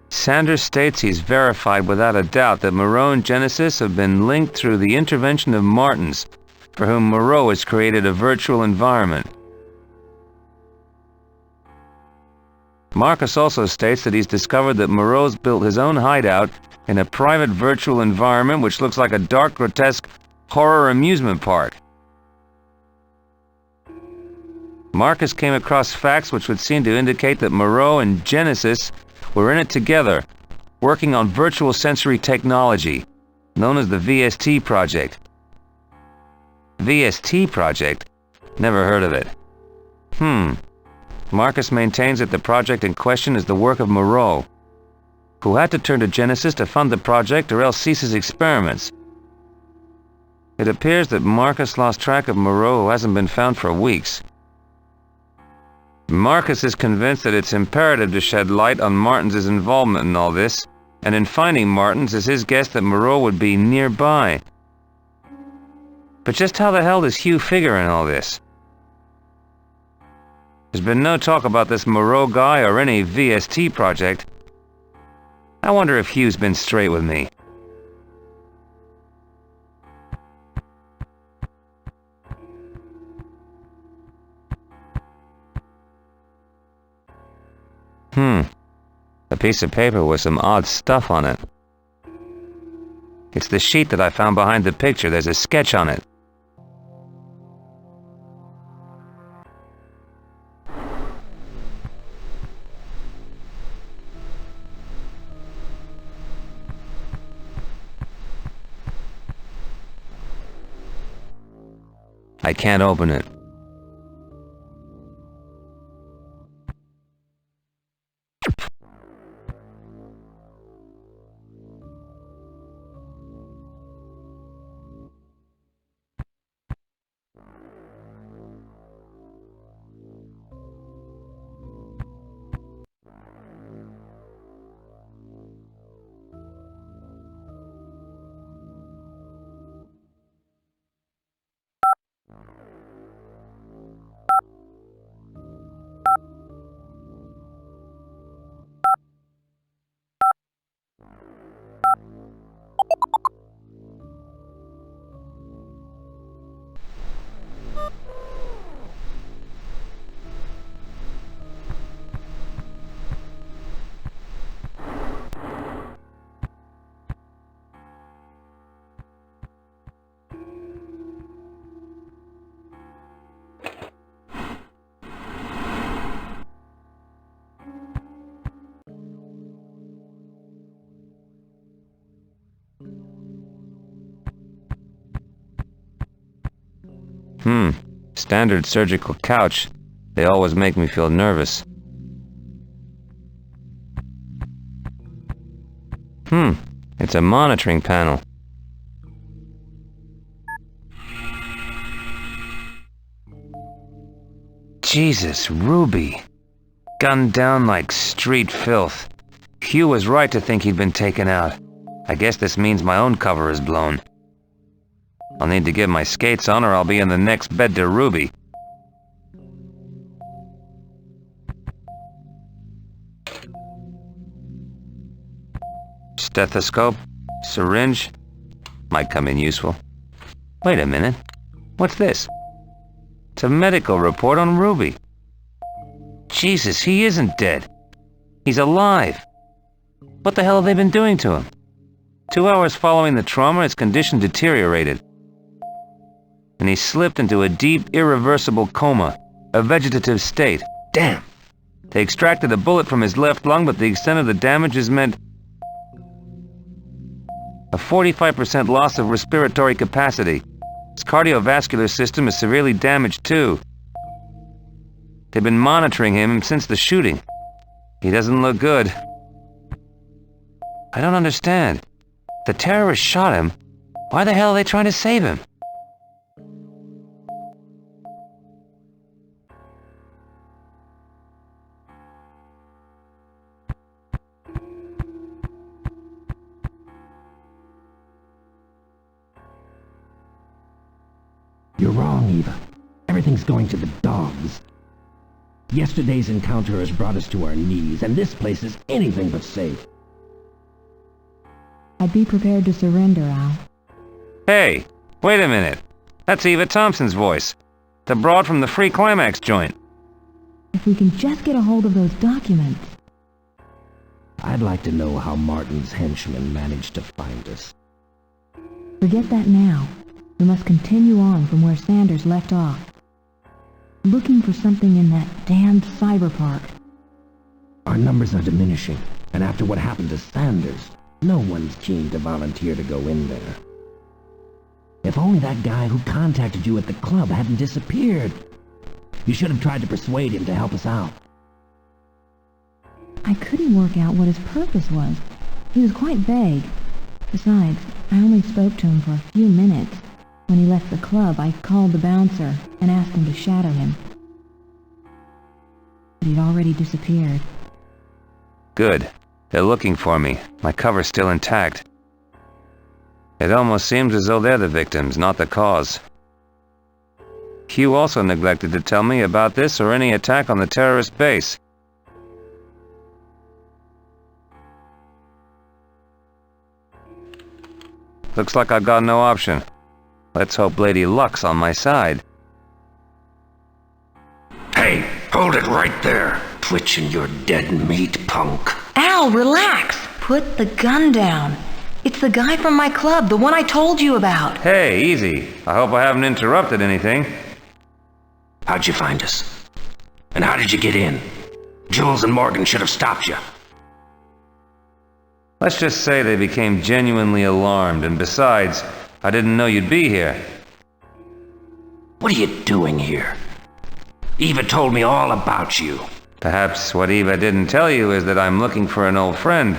Sanders states he's verified without a doubt that Moreau and Genesis have been linked through the intervention of Martins, for whom Moreau has created a virtual environment. Marcus also states that he's discovered that Moreau's built his own hideout in a private virtual environment which looks like a dark, grotesque horror amusement park. Marcus came across facts which would seem to indicate that Moreau and Genesis were in it together, working on virtual sensory technology, known as the VST Project. VST Project? Never heard of it. Marcus maintains that the project in question is the work of Moreau, who had to turn to Genesis to fund the project or else cease his experiments. It appears that Marcus lost track of Moreau, who hasn't been found for weeks. Marcus is convinced that it's imperative to shed light on Martins' involvement in all this, and in finding Martins is his guess that Moreau would be nearby. But just how the hell does Hugh figure in all this? There's been no talk about this Moreau guy or any VST project. I wonder if Hugh's been straight with me. A piece of paper with some odd stuff on it. It's the sheet that I found behind the picture. There's a sketch on it. I can't open it. Standard surgical couch. They always make me feel nervous. It's a monitoring panel. Jesus, Ruby. Gunned down like street filth. Hugh was right to think he'd been taken out. I guess this means my own cover is blown. I'll need to get my skates on or I'll be in the next bed to Ruby. Stethoscope, syringe, might come in useful. Wait a minute, what's this? It's a medical report on Ruby. Jesus, he isn't dead. He's alive. What the hell have they been doing to him? 2 hours following the trauma, his condition deteriorated. And he slipped into a deep, irreversible coma, a vegetative state. Damn! They extracted a bullet from his left lung, but the extent of the damage has meant a 45% loss of respiratory capacity. His cardiovascular system is severely damaged too. They've been monitoring him since the shooting. He doesn't look good. I don't understand. The terrorists shot him. Why the hell are they trying to save him? You're wrong, Eva. Everything's going to the dogs. Yesterday's encounter has brought us to our knees, and this place is anything but safe. I'd be prepared to surrender, Al. Hey, wait a minute. That's Eva Thompson's voice. The broad from the Free Climax joint. If we can just get a hold of those documents. I'd like to know how Martin's henchmen managed to find us. Forget that now. We must continue on from where Sanders left off. Looking for something in that damned cyber park. Our numbers are diminishing, and after what happened to Sanders, no one's keen to volunteer to go in there. If only that guy who contacted you at the club hadn't disappeared. You should have tried to persuade him to help us out. I couldn't work out what his purpose was. He was quite vague. Besides, I only spoke to him for a few minutes. When he left the club, I called the bouncer and asked him to shadow him. But he'd already disappeared. Good. They're looking for me. My cover's still intact. It almost seems as though they're the victims, not the cause. Hugh also neglected to tell me about this or any attack on the terrorist base. Looks like I've got no option. Let's hope Lady Luck's on my side. Hey, hold it right there. Twitching your dead meat, punk. Al, relax! Put the gun down. It's the guy from my club, the one I told you about. Hey, easy. I hope I haven't interrupted anything. How'd you find us? And how did you get in? Jules and Morgan should have stopped you. Let's just say they became genuinely alarmed, and besides, I didn't know you'd be here. What are you doing here? Eva told me all about you. Perhaps what Eva didn't tell you is that I'm looking for an old friend.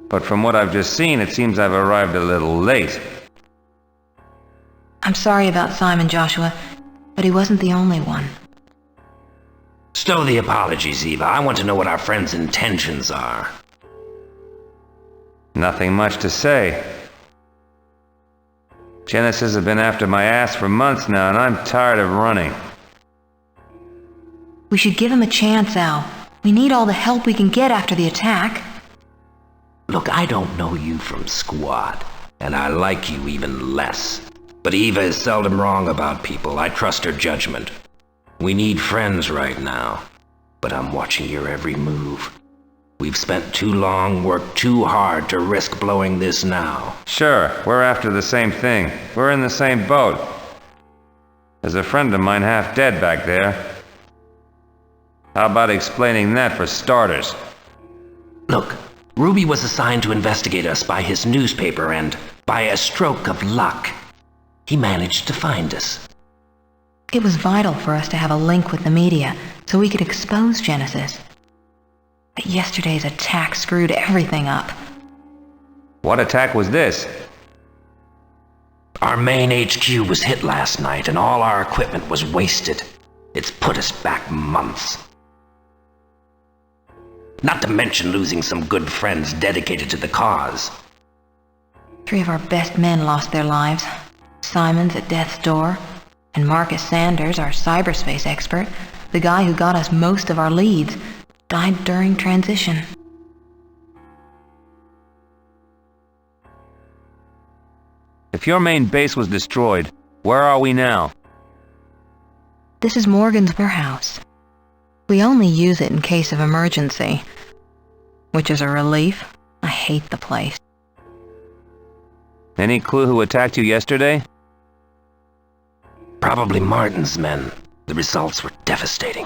But from what I've just seen, it seems I've arrived a little late. I'm sorry about Simon, Joshua, but he wasn't the only one. Stow the apologies, Eva. I want to know what our friend's intentions are. Nothing much to say. Genesis have been after my ass for months now, and I'm tired of running. We should give him a chance, Al. We need all the help we can get after the attack. Look, I don't know you from squat, and I like you even less. But Eva is seldom wrong about people. I trust her judgment. We need friends right now, but I'm watching your every move. We've spent too long, worked too hard to risk blowing this now. Sure, we're after the same thing. We're in the same boat. There's a friend of mine half dead back there. How about explaining that for starters? Look, Ruby was assigned to investigate us by his newspaper, and by a stroke of luck, he managed to find us. It was vital for us to have a link with the media so we could expose Genesis. But yesterday's attack screwed everything up. What attack was this? Our main HQ was hit last night and all our equipment was wasted. It's put us back months. Not to mention losing some good friends dedicated to the cause. 3 of our best men lost their lives. Simon's at death's door, and Marcus Sanders, our cyberspace expert, the guy who got us most of our leads, died during transition. If your main base was destroyed, where are we now? This is Morgan's warehouse. We only use it in case of emergency. Which is a relief. I hate the place. Any clue who attacked you yesterday? Probably Martin's men. The results were devastating.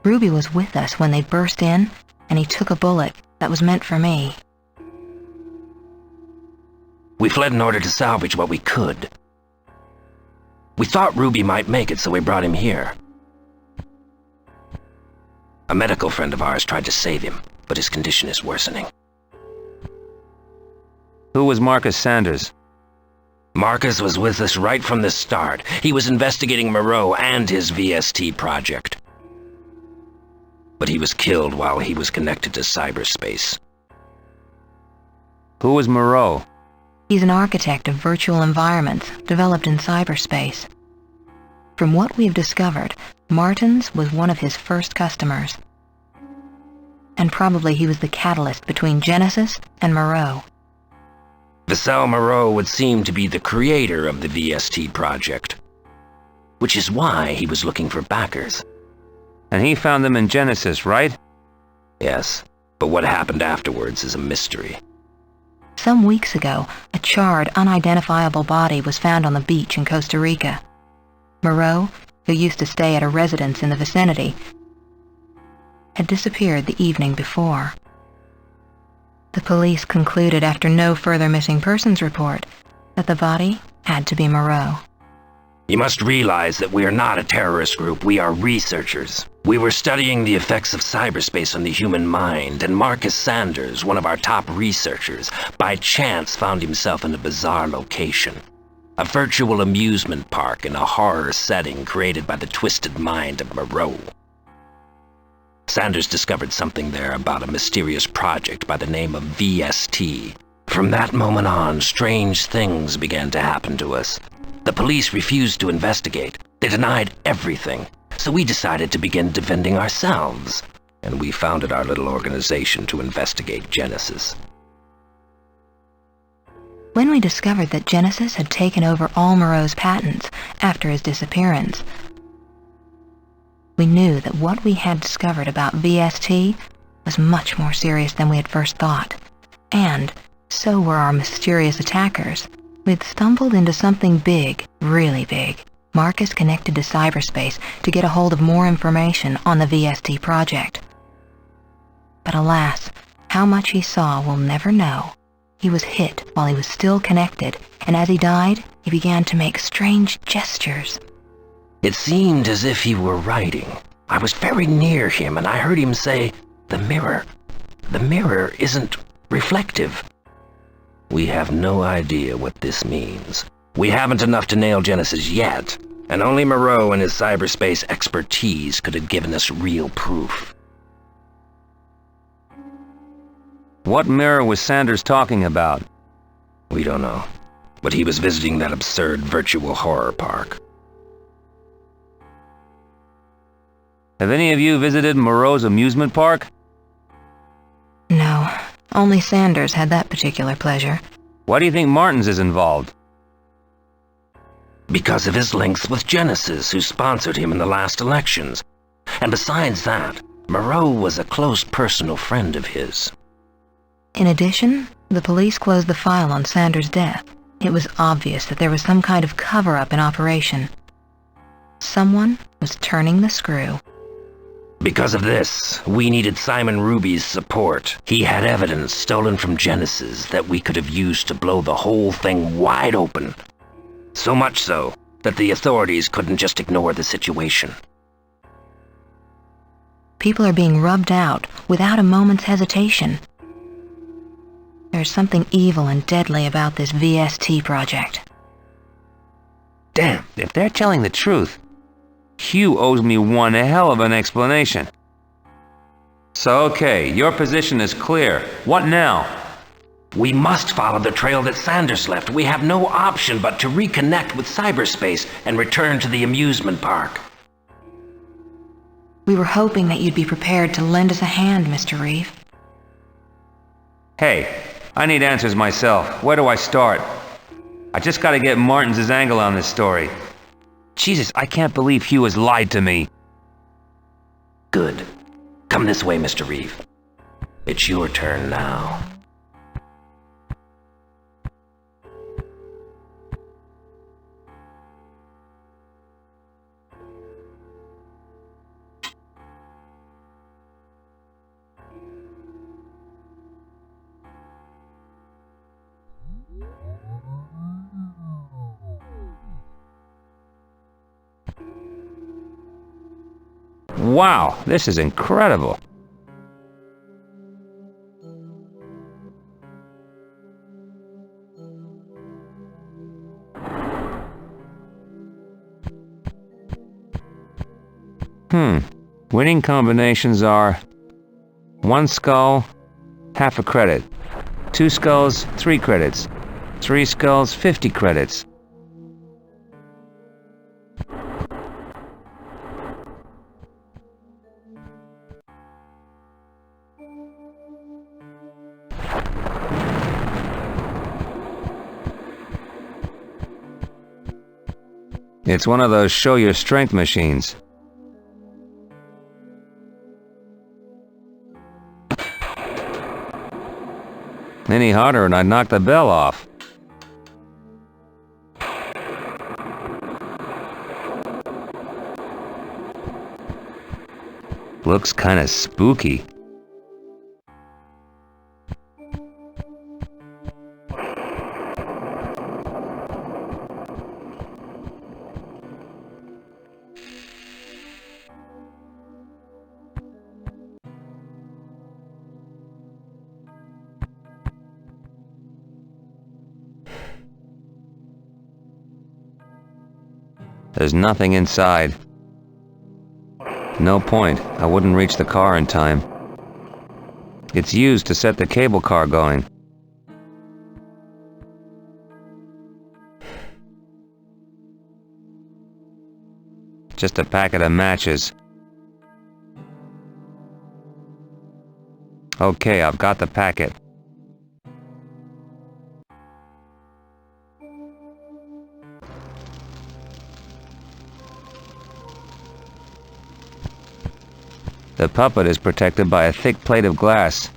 Ruby was with us when they burst in, and he took a bullet that was meant for me. We fled in order to salvage what we could. We thought Ruby might make it, so we brought him here. A medical friend of ours tried to save him, but his condition is worsening. Who was Marcus Sanders? Marcus was with us right from the start. He was investigating Moreau and his VST project. But he was killed while he was connected to cyberspace. Who was Moreau? He's an architect of virtual environments developed in cyberspace. From what we've discovered, Martin's was one of his first customers. And probably he was the catalyst between Genesis and Moreau. Vassal Moreau would seem to be the creator of the VST project, which is why he was looking for backers. And he found them in Genesis, right? Yes, but what happened afterwards is a mystery. Some weeks ago, a charred, unidentifiable body was found on the beach in Costa Rica. Moreau, who used to stay at a residence in the vicinity, had disappeared the evening before. The police concluded after no further missing persons report that the body had to be Moreau. You must realize that we are not a terrorist group, we are researchers. We were studying the effects of cyberspace on the human mind, and Marcus Sanders, one of our top researchers, by chance found himself in a bizarre location. A virtual amusement park in a horror setting created by the twisted mind of Moreau. Sanders discovered something there about a mysterious project by the name of VST. From that moment on, strange things began to happen to us. The police refused to investigate. They denied everything. So we decided to begin defending ourselves. And we founded our little organization to investigate Genesis. When we discovered that Genesis had taken over all Moreau's patents after his disappearance, we knew that what we had discovered about VST was much more serious than we had first thought. And so were our mysterious attackers. We'd stumbled into something big, really big. Marcus connected to cyberspace to get a hold of more information on the VST project. But alas, how much he saw we'll never know. He was hit while he was still connected, and as he died, he began to make strange gestures. It seemed as if he were writing. I was very near him, and I heard him say, "The mirror. The mirror isn't reflective." We have no idea what this means. We haven't enough to nail Genesis yet, and only Moreau and his cyberspace expertise could have given us real proof. What mirror was Sanders talking about? We don't know, but he was visiting that absurd virtual horror park. Have any of you visited Moreau's amusement park? No, only Sanders had that particular pleasure. Why do you think Martin's is involved? Because of his links with Genesis, who sponsored him in the last elections. And besides that, Moreau was a close personal friend of his. In addition, the police closed the file on Sanders' death. It was obvious that there was some kind of cover-up in operation. Someone was turning the screw. Because of this, we needed Simon Ruby's support. He had evidence stolen from Genesis that we could have used to blow the whole thing wide open. So much so that the authorities couldn't just ignore the situation. People are being rubbed out without a moment's hesitation. There's something evil and deadly about this VST project. Damn, if they're telling the truth, Hugh owes me one hell of an explanation. So okay, your position is clear. What now? We must follow the trail that Sanders left. We have no option but to reconnect with Cyberspace and return to the amusement park. We were hoping that you'd be prepared to lend us a hand, Mr. Reeve. Hey, I need answers myself. Where do I start? I just gotta get Martin's angle on this story. Jesus, I can't believe Hugh has lied to me. Good. Come this way, Mr. Reeve. It's your turn now. Wow, this is incredible. Winning combinations are 1 skull, half a credit. 2 skulls, 3 credits. 3 skulls, 50 credits. It's one of those show your strength machines. Any harder and I'd knock the bell off. Looks kinda spooky. There's nothing inside. No point. I wouldn't reach the car in time. It's used to set the cable car going. Just a packet of matches. Okay, I've got the packet. The puppet is protected by a thick plate of glass.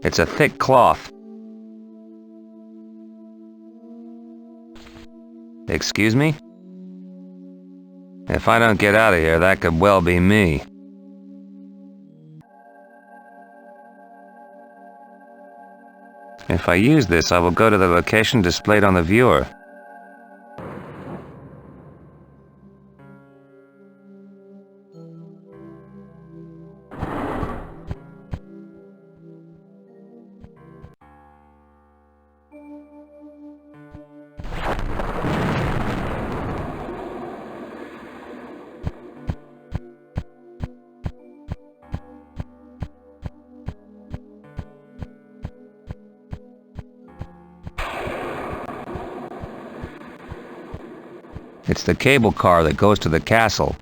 It's a thick cloth. Excuse me? If I don't get out of here, that could well be me. If I use this, I will go to the location displayed on the viewer. It's the cable car that goes to the castle.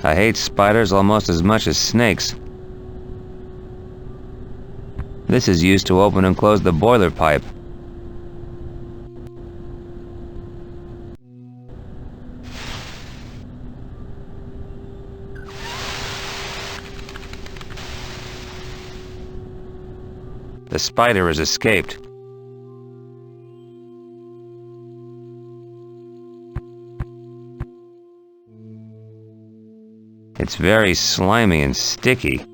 I hate spiders almost as much as snakes. This is used to open and close the boiler pipe. The spider has escaped. It's very slimy and sticky.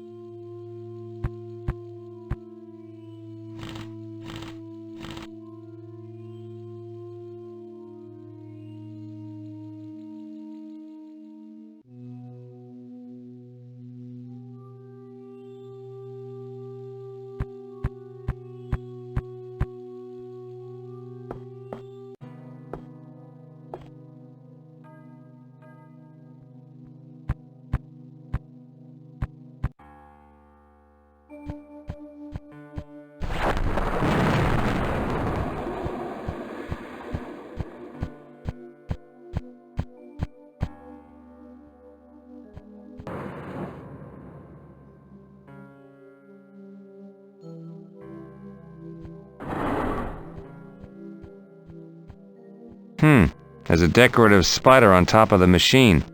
There's a decorative spider on top of the machine.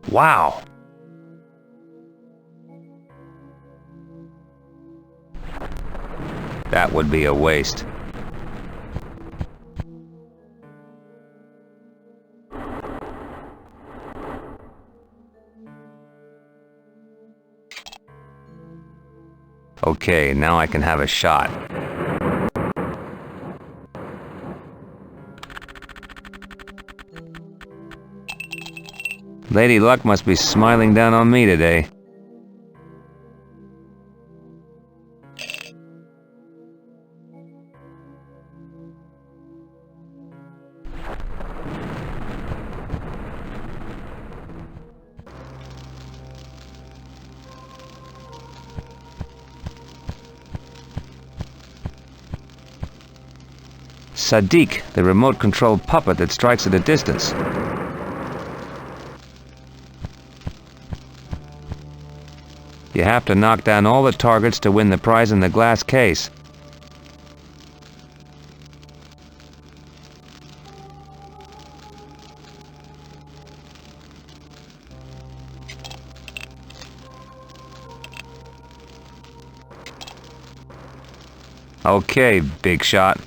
Wow! That would be a waste. Okay, now I can have a shot. Lady Luck must be smiling down on me today. Sadiq, the remote-controlled puppet that strikes at a distance. You have to knock down all the targets to win the prize in the glass case. Okay, big shot.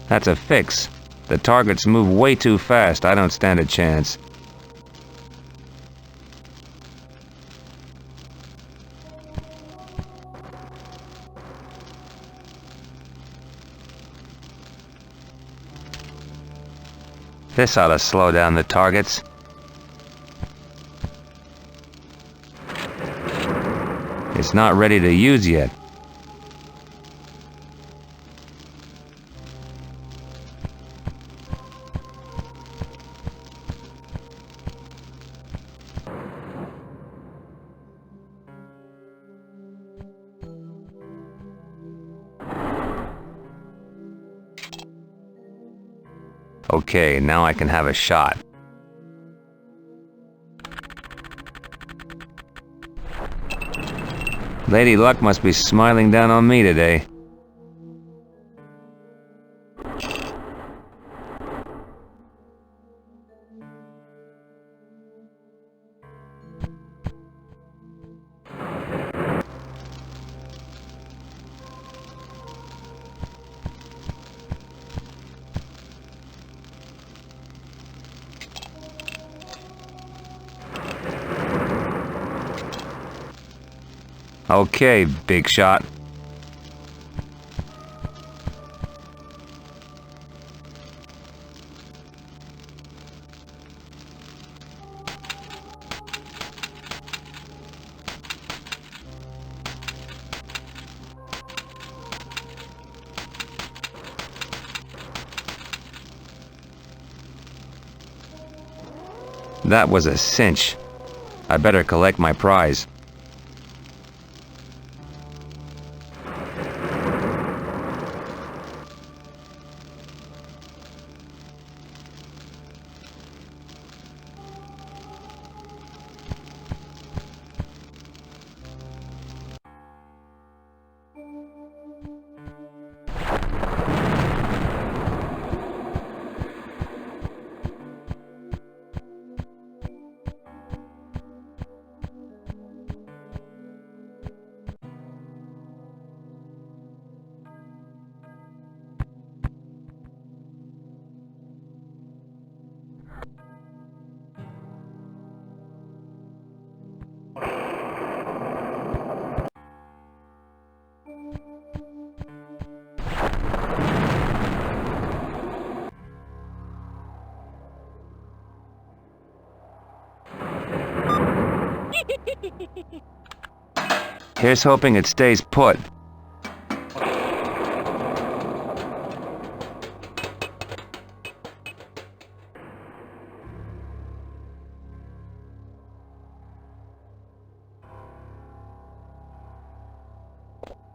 That's a fix. The targets move way too fast. I don't stand a chance. This ought to slow down the targets. It's not ready to use yet. Okay, now I can have a shot. Lady Luck must be smiling down on me today. Okay, big shot. That was a cinch. I better collect my prize. Here's hoping it stays put.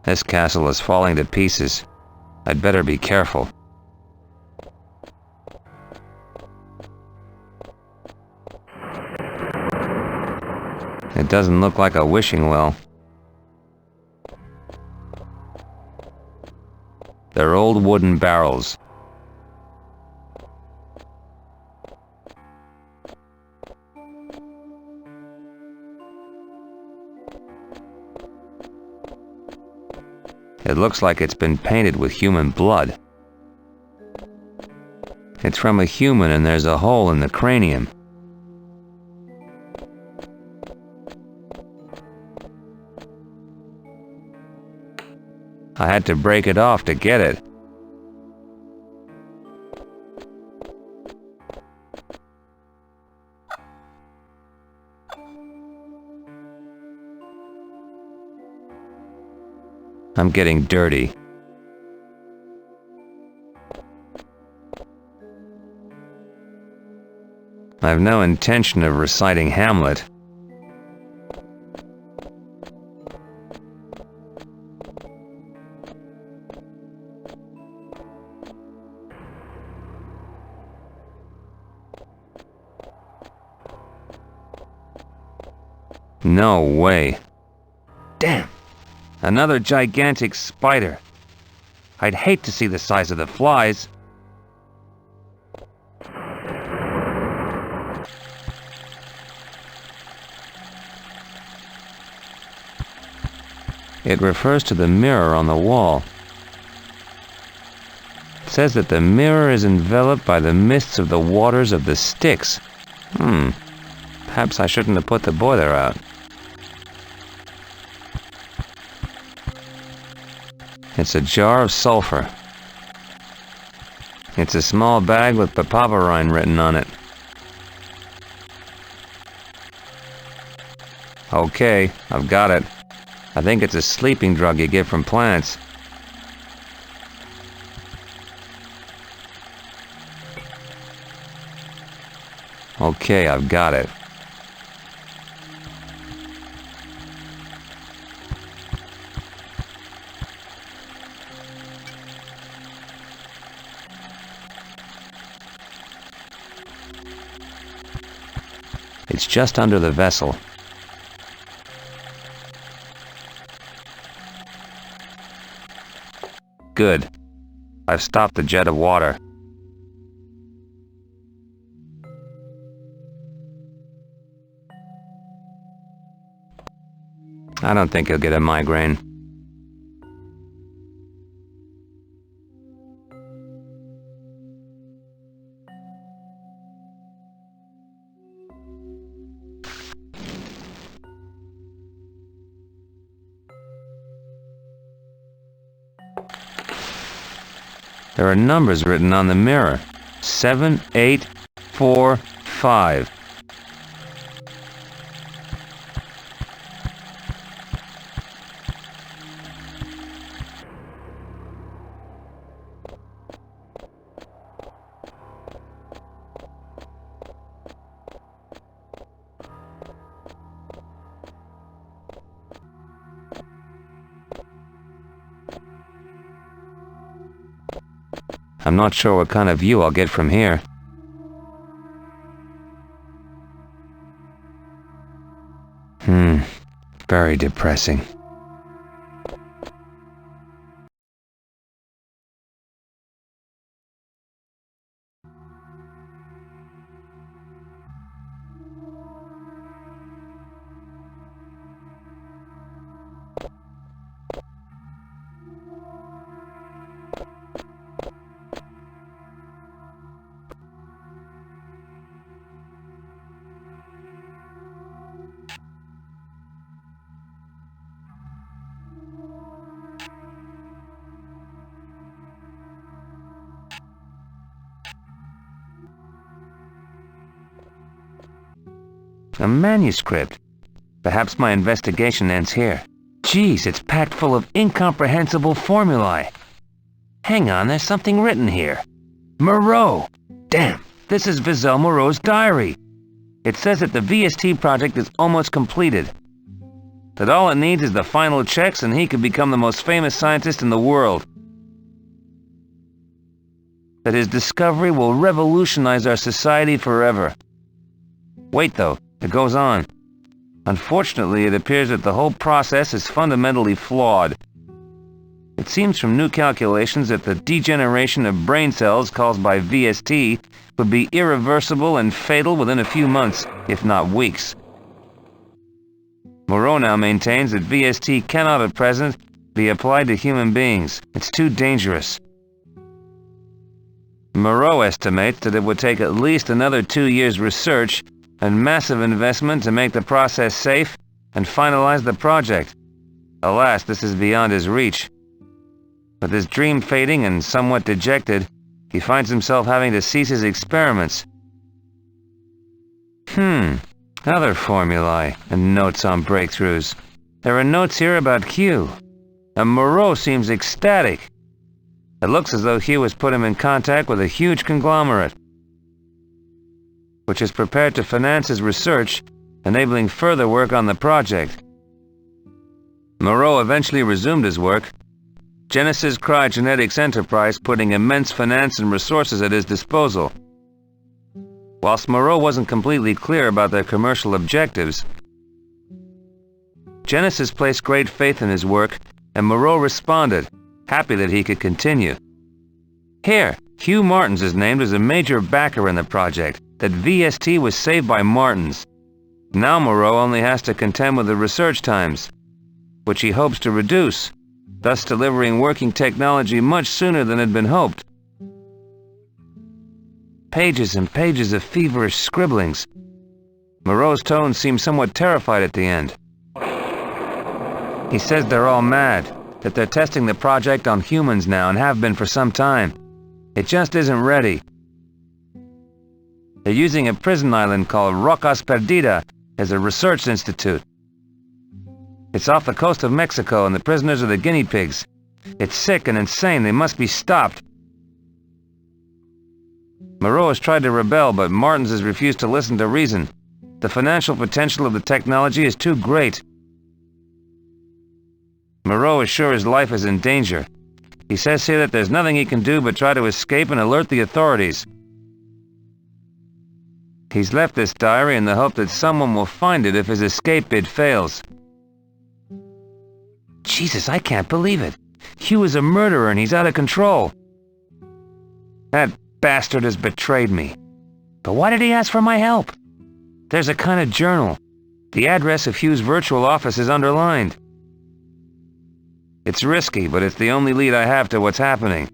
This castle is falling to pieces. I'd better be careful. It doesn't look like a wishing well. They're old wooden barrels. It looks like it's been painted with human blood. It's from a human and there's a hole in the cranium. I had to break it off to get it. I'm getting dirty. I have no intention of reciting Hamlet. No way. Damn. Another gigantic spider. I'd hate to see the size of the flies. It refers to the mirror on the wall. It says that the mirror is enveloped by the mists of the waters of the Styx. Perhaps I shouldn't have put the boiler out. It's a jar of sulfur. It's a small bag with papaverine written on it. Okay, I've got it. I think it's a sleeping drug you get from plants. Okay, I've got it. It's just under the vessel. Good. I've stopped the jet of water. I don't think he'll get a migraine. There are numbers written on the mirror. 7, 8, 4, 5. I'm not sure what kind of view I'll get from here. Very depressing. A manuscript. Perhaps my investigation ends here. Geez, it's packed full of incomprehensible formulae. Hang on, there's something written here. Moreau. Damn, this is Vizel Moreau's diary. It says that the VST project is almost completed. That all it needs is the final checks and he could become the most famous scientist in the world. That his discovery will revolutionize our society forever. Wait though, it goes on. Unfortunately, it appears that the whole process is fundamentally flawed. It seems from new calculations that the degeneration of brain cells caused by VST would be irreversible and fatal within a few months, if not weeks. Moreau now maintains that VST cannot at present be applied to human beings. It's too dangerous. Moreau estimates that it would take at least another 2 years' research and massive investment to make the process safe and finalize the project. Alas, this is beyond his reach. With his dream fading and somewhat dejected, he finds himself having to cease his experiments. Other formulae and notes on breakthroughs. There are notes here about Hugh, and Moreau seems ecstatic. It looks as though Hugh has put him in contact with a huge conglomerate, which is prepared to finance his research, enabling further work on the project. Moreau eventually resumed his work, Genesis Cryogenetics Enterprise putting immense finance and resources at his disposal. Whilst Moreau wasn't completely clear about their commercial objectives, Genesis placed great faith in his work, and Moreau responded, happy that he could continue. Here, Hugh Martins is named as a major backer in the project, that VST was saved by Martins. Now Moreau only has to contend with the research times, which he hopes to reduce, thus delivering working technology much sooner than had been hoped. Pages and pages of feverish scribblings. Moreau's tone seems somewhat terrified at the end. He says they're all mad, that they're testing the project on humans now and have been for some time. It just isn't ready. They're using a prison island called Rocas Perdida as a research institute. It's off the coast of Mexico and the prisoners are the guinea pigs. It's sick and insane, they must be stopped. Moreau has tried to rebel, but Martins has refused to listen to reason. The financial potential of the technology is too great. Moreau is sure his life is in danger. He says here that there's nothing he can do but try to escape and alert the authorities. He's left this diary in the hope that someone will find it if his escape bid fails. Jesus, I can't believe it. Hugh is a murderer and he's out of control. That bastard has betrayed me. But why did he ask for my help? There's a kind of journal. The address of Hugh's virtual office is underlined. It's risky, but it's the only lead I have to what's happening.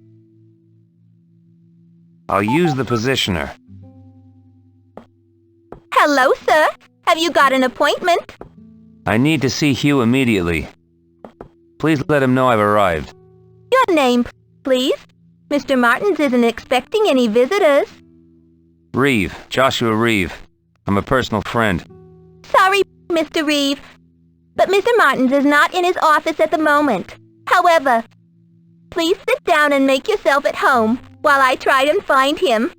I'll use the positioner. Hello, sir. Have you got an appointment? I need to see Hugh immediately. Please let him know I've arrived. Your name, please. Mr. Martins isn't expecting any visitors. Reeve, Joshua Reeve. I'm a personal friend. Sorry, Mr. Reeve, but Mr. Martins is not in his office at the moment. However, please sit down and make yourself at home while I try and find him.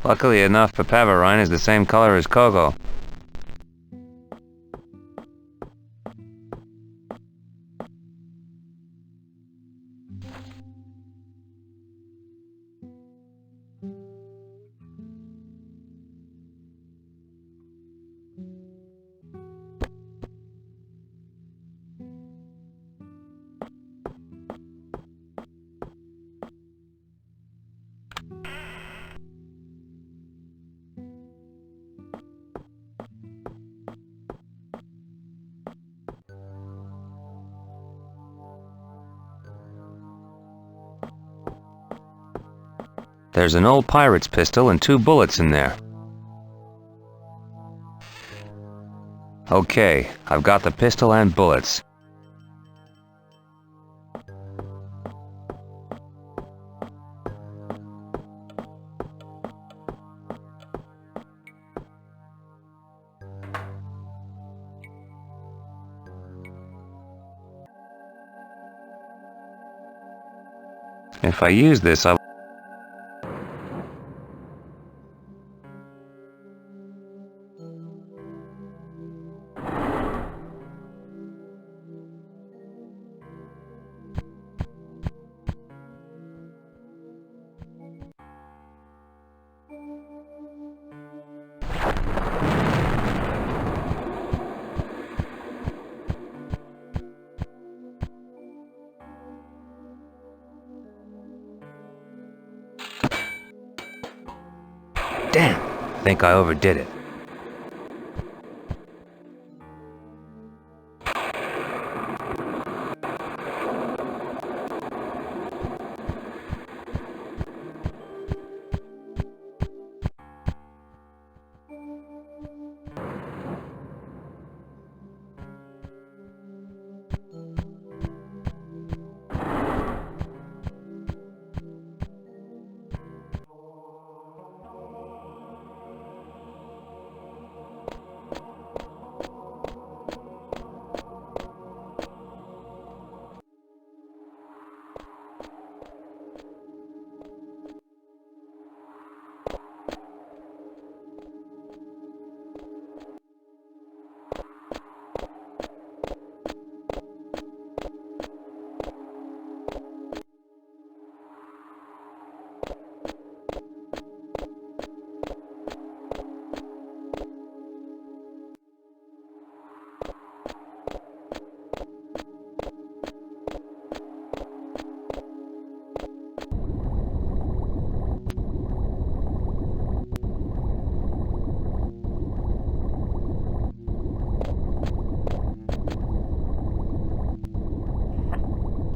Luckily enough, Papaverine is the same color as Coco. There's an old pirate's pistol and 2 bullets in there. Okay, I've got the pistol and bullets. If I use this, I'll... Damn, I think I overdid it.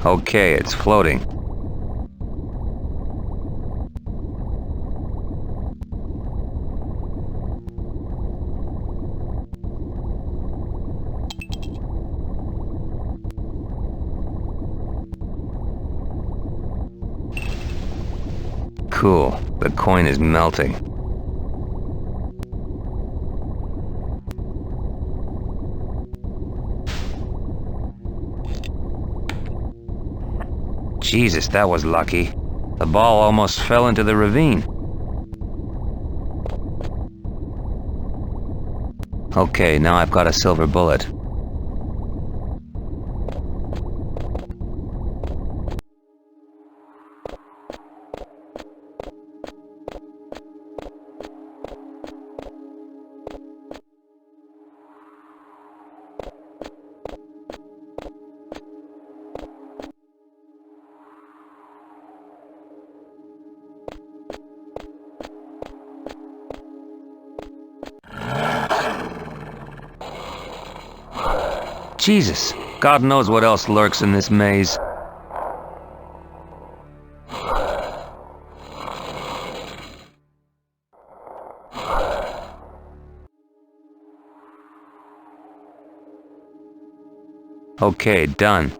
Okay, it's floating. Cool. The coin is melting. Jesus, that was lucky. The ball almost fell into the ravine. Okay, now I've got a silver bullet. Jesus, God knows what else lurks in this maze. Okay, done.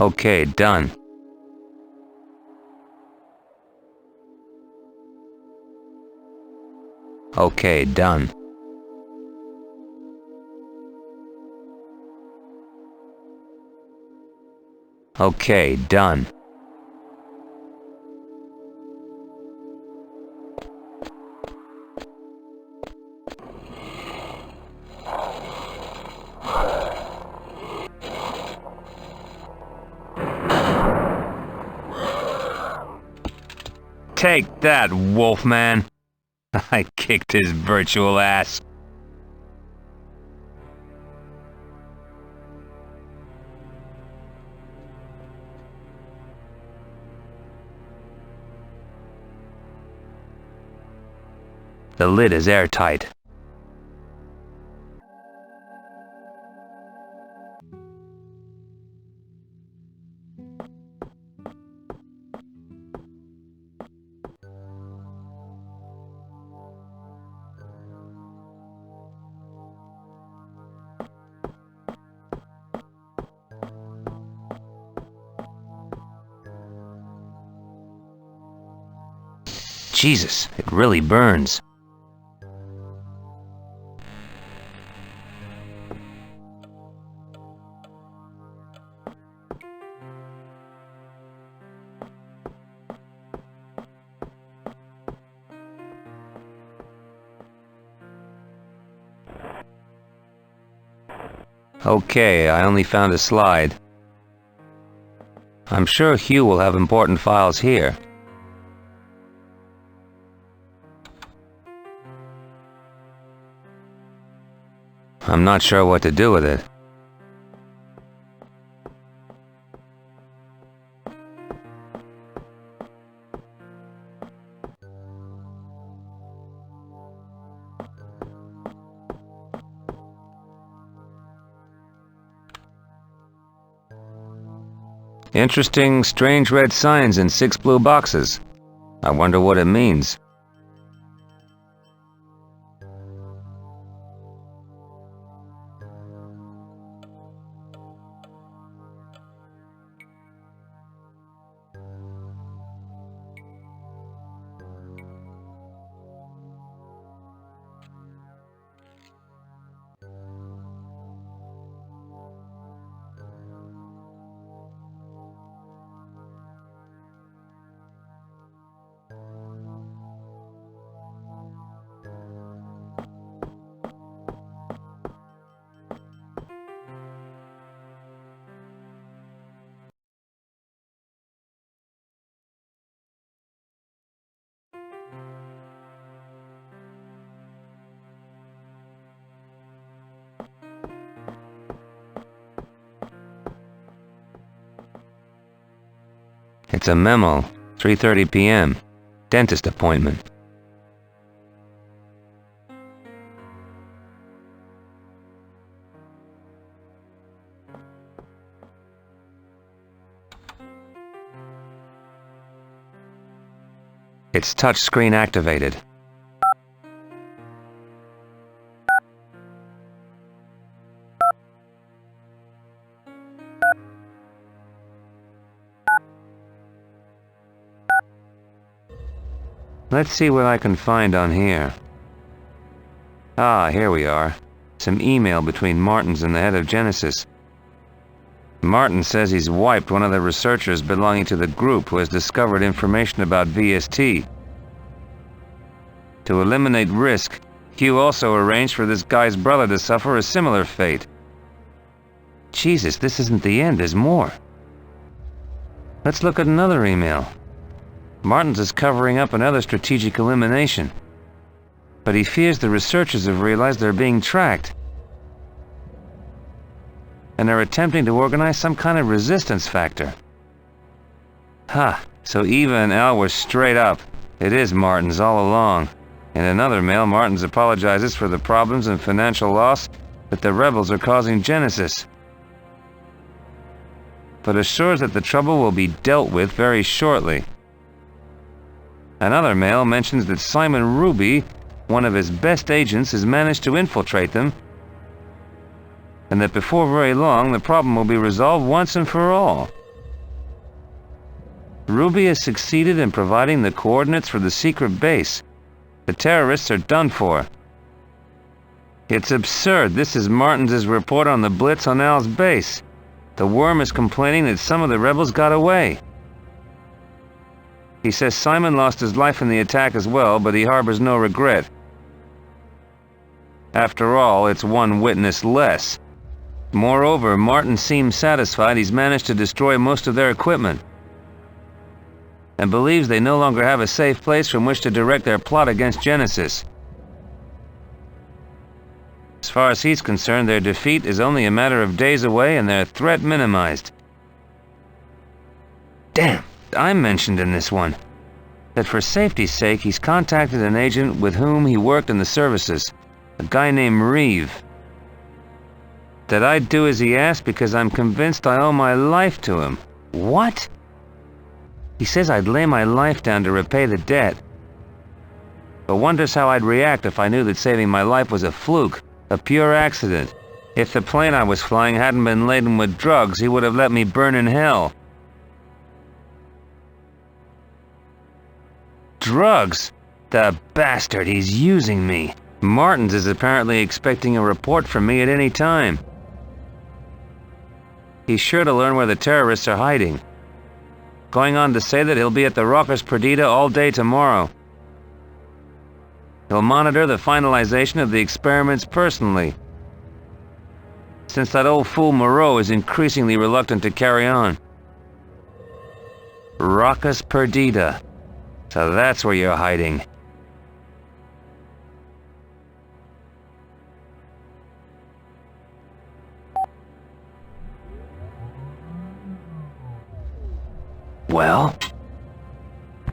Okay, done. Okay, done. Okay, done. Take that, Wolfman. I kicked his virtual ass. The lid is airtight. Jesus, it really burns. Okay, I only found a slide. I'm sure Hugh will have important files here. I'm not sure what to do with it. Interesting, strange red signs in 6 blue boxes. I wonder what it means. It's a memo, 3:30 p.m. Dentist appointment. It's touchscreen activated. Let's see what I can find on here. Ah, here we are. Some email between Martins and the head of Genesis. Martin says he's wiped one of the researchers belonging to the group who has discovered information about VST. To eliminate risk, Hugh also arranged for this guy's brother to suffer a similar fate. Jesus, this isn't the end, there's more. Let's look at another email. Martins is covering up another strategic elimination. But he fears the researchers have realized they're being tracked. And are attempting to organize some kind of resistance factor. So Eva and Al were straight up. It is Martins all along. In another mail, Martins apologizes for the problems and financial loss that the rebels are causing Genesis, but assures that the trouble will be dealt with very shortly. Another mail mentions that Simon Ruby, one of his best agents, has managed to infiltrate them, and that before very long the problem will be resolved once and for all. Ruby has succeeded in providing the coordinates for the secret base. The terrorists are done for. It's absurd. This is Martins' report on the blitz on Al's base. The worm is complaining that some of the rebels got away. He says Simon lost his life in the attack as well, but he harbors no regret. After all, it's one witness less. Moreover, Martin seems satisfied he's managed to destroy most of their equipment, and believes they no longer have a safe place from which to direct their plot against Genesis. As far as he's concerned, their defeat is only a matter of days away and their threat minimized. Damn, I mentioned in this one that for safety's sake he's contacted an agent with whom he worked in the services, a guy named Reeve. That I'd do as he asked because I'm convinced I owe my life to him. What? He says I'd lay my life down to repay the debt, but wonders how I'd react if I knew that saving my life was a fluke, a pure accident. If the plane I was flying hadn't been laden with drugs, he would have let me burn in hell. Drugs? The bastard, he's using me. Martins is apparently expecting a report from me at any time. He's sure to learn where the terrorists are hiding. Going on to say that he'll be at the Rocas Perdida all day tomorrow. He'll monitor the finalization of the experiments personally, since that old fool Moreau is increasingly reluctant to carry on. Rocas Perdida. So that's where you're hiding. Well?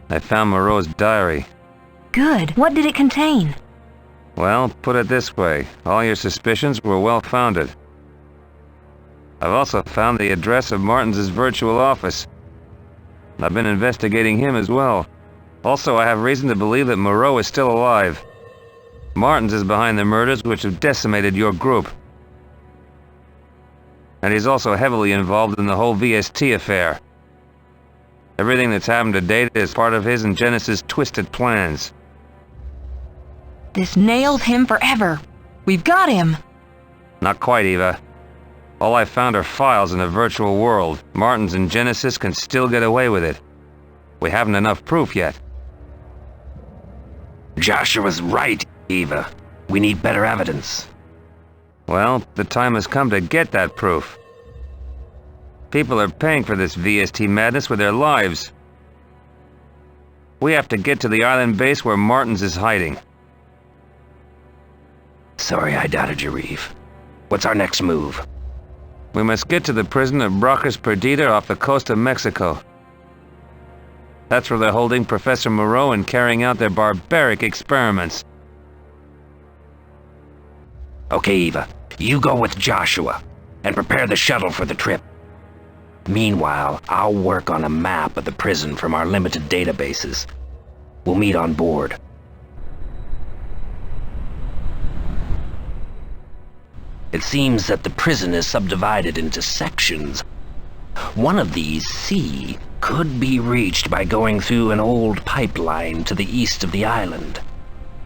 I found Moreau's diary. Good. What did it contain? Well, put it this way. All your suspicions were well founded. I've also found the address of Martins' virtual office. I've been investigating him as well. Also, I have reason to believe that Moreau is still alive. Martins is behind the murders which have decimated your group. And he's also heavily involved in the whole VST affair. Everything that's happened to date is part of his and Genesis' twisted plans. This nails him forever. We've got him. Not quite, Eva. All I found are files in a virtual world. Martins and Genesis can still get away with it. We haven't enough proof yet. Joshua's right, Eva. We need better evidence. Well, the time has come to get that proof. People are paying for this VST madness with their lives. We have to get to the island base where Martins is hiding. Sorry I doubted you, Reeve. What's our next move? We must get to the prison of Rocas Perdida off the coast of Mexico. That's where they're holding Professor Moreau and carrying out their barbaric experiments. Okay, Eva, you go with Joshua, and prepare the shuttle for the trip. Meanwhile, I'll work on a map of the prison from our limited databases. We'll meet on board. It seems that the prison is subdivided into sections. One of these, C, could be reached by going through an old pipeline to the east of the island.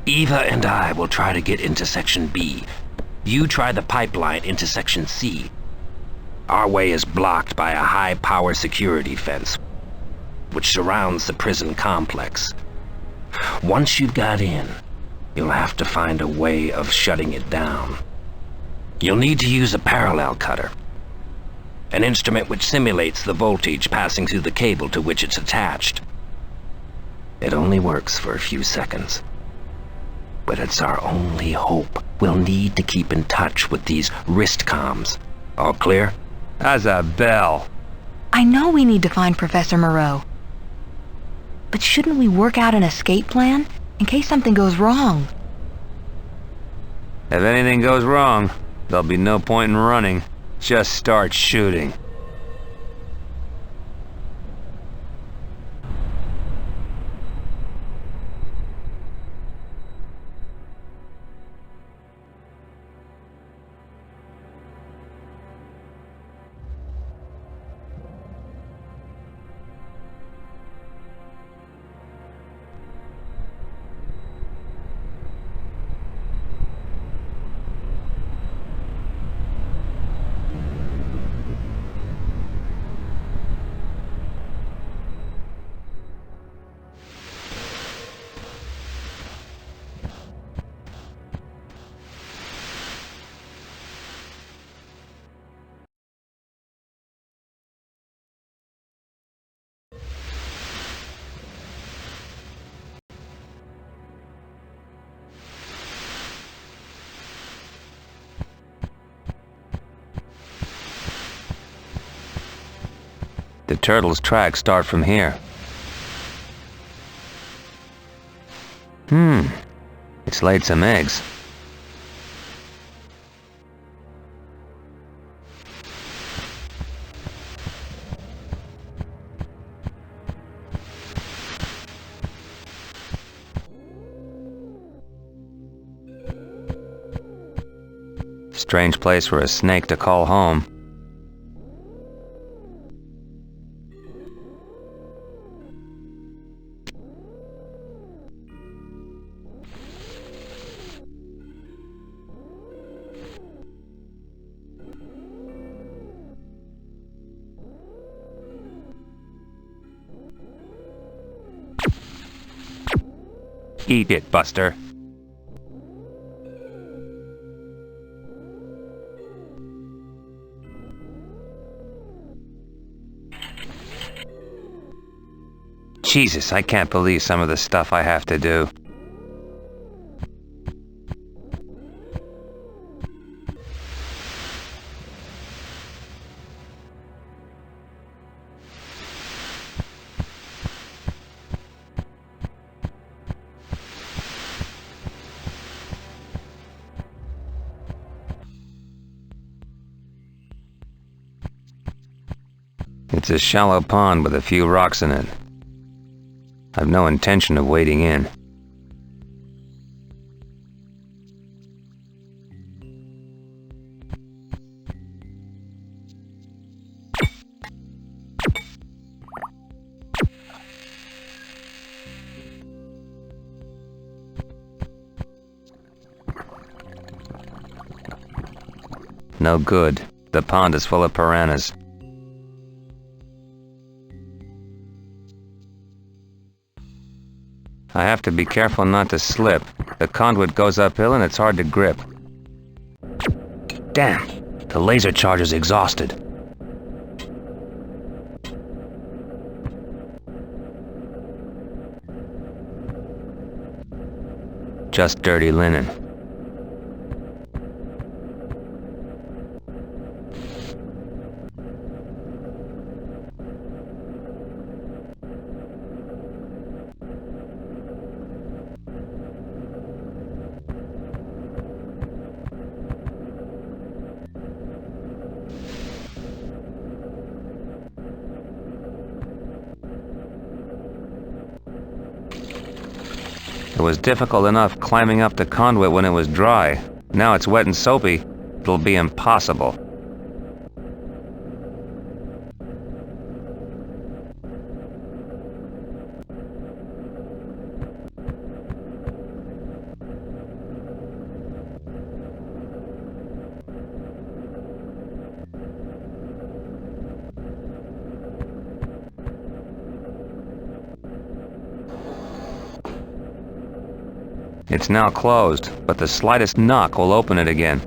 Eva and I will try to get into Section B. You try the pipeline into Section C. Our way is blocked by a high-power security fence, which surrounds the prison complex. Once you've got in, you'll have to find a way of shutting it down. You'll need to use a parallel cutter, an instrument which simulates the voltage passing through the cable to which it's attached. It only works for a few seconds, but it's our only hope. We'll need to keep in touch with these wrist comms. All clear? Isabel. I know we need to find Professor Moreau. But shouldn't we work out an escape plan in case something goes wrong? If anything goes wrong, there'll be no point in running. Just start shooting. The turtle's tracks start from here. It's laid some eggs. Strange place for a snake to call home. Eat it, Buster. Jesus, I can't believe some of the stuff I have to do. It's a shallow pond with a few rocks in it. I've no intention of wading in. No good. The pond is full of piranhas. I have to be careful not to slip. The conduit goes uphill and it's hard to grip. Damn, the laser charger's exhausted. Just dirty linen. It was difficult enough climbing up the conduit when it was dry. Now it's wet and soapy. It'll be impossible. It's now closed, but the slightest knock will open it again.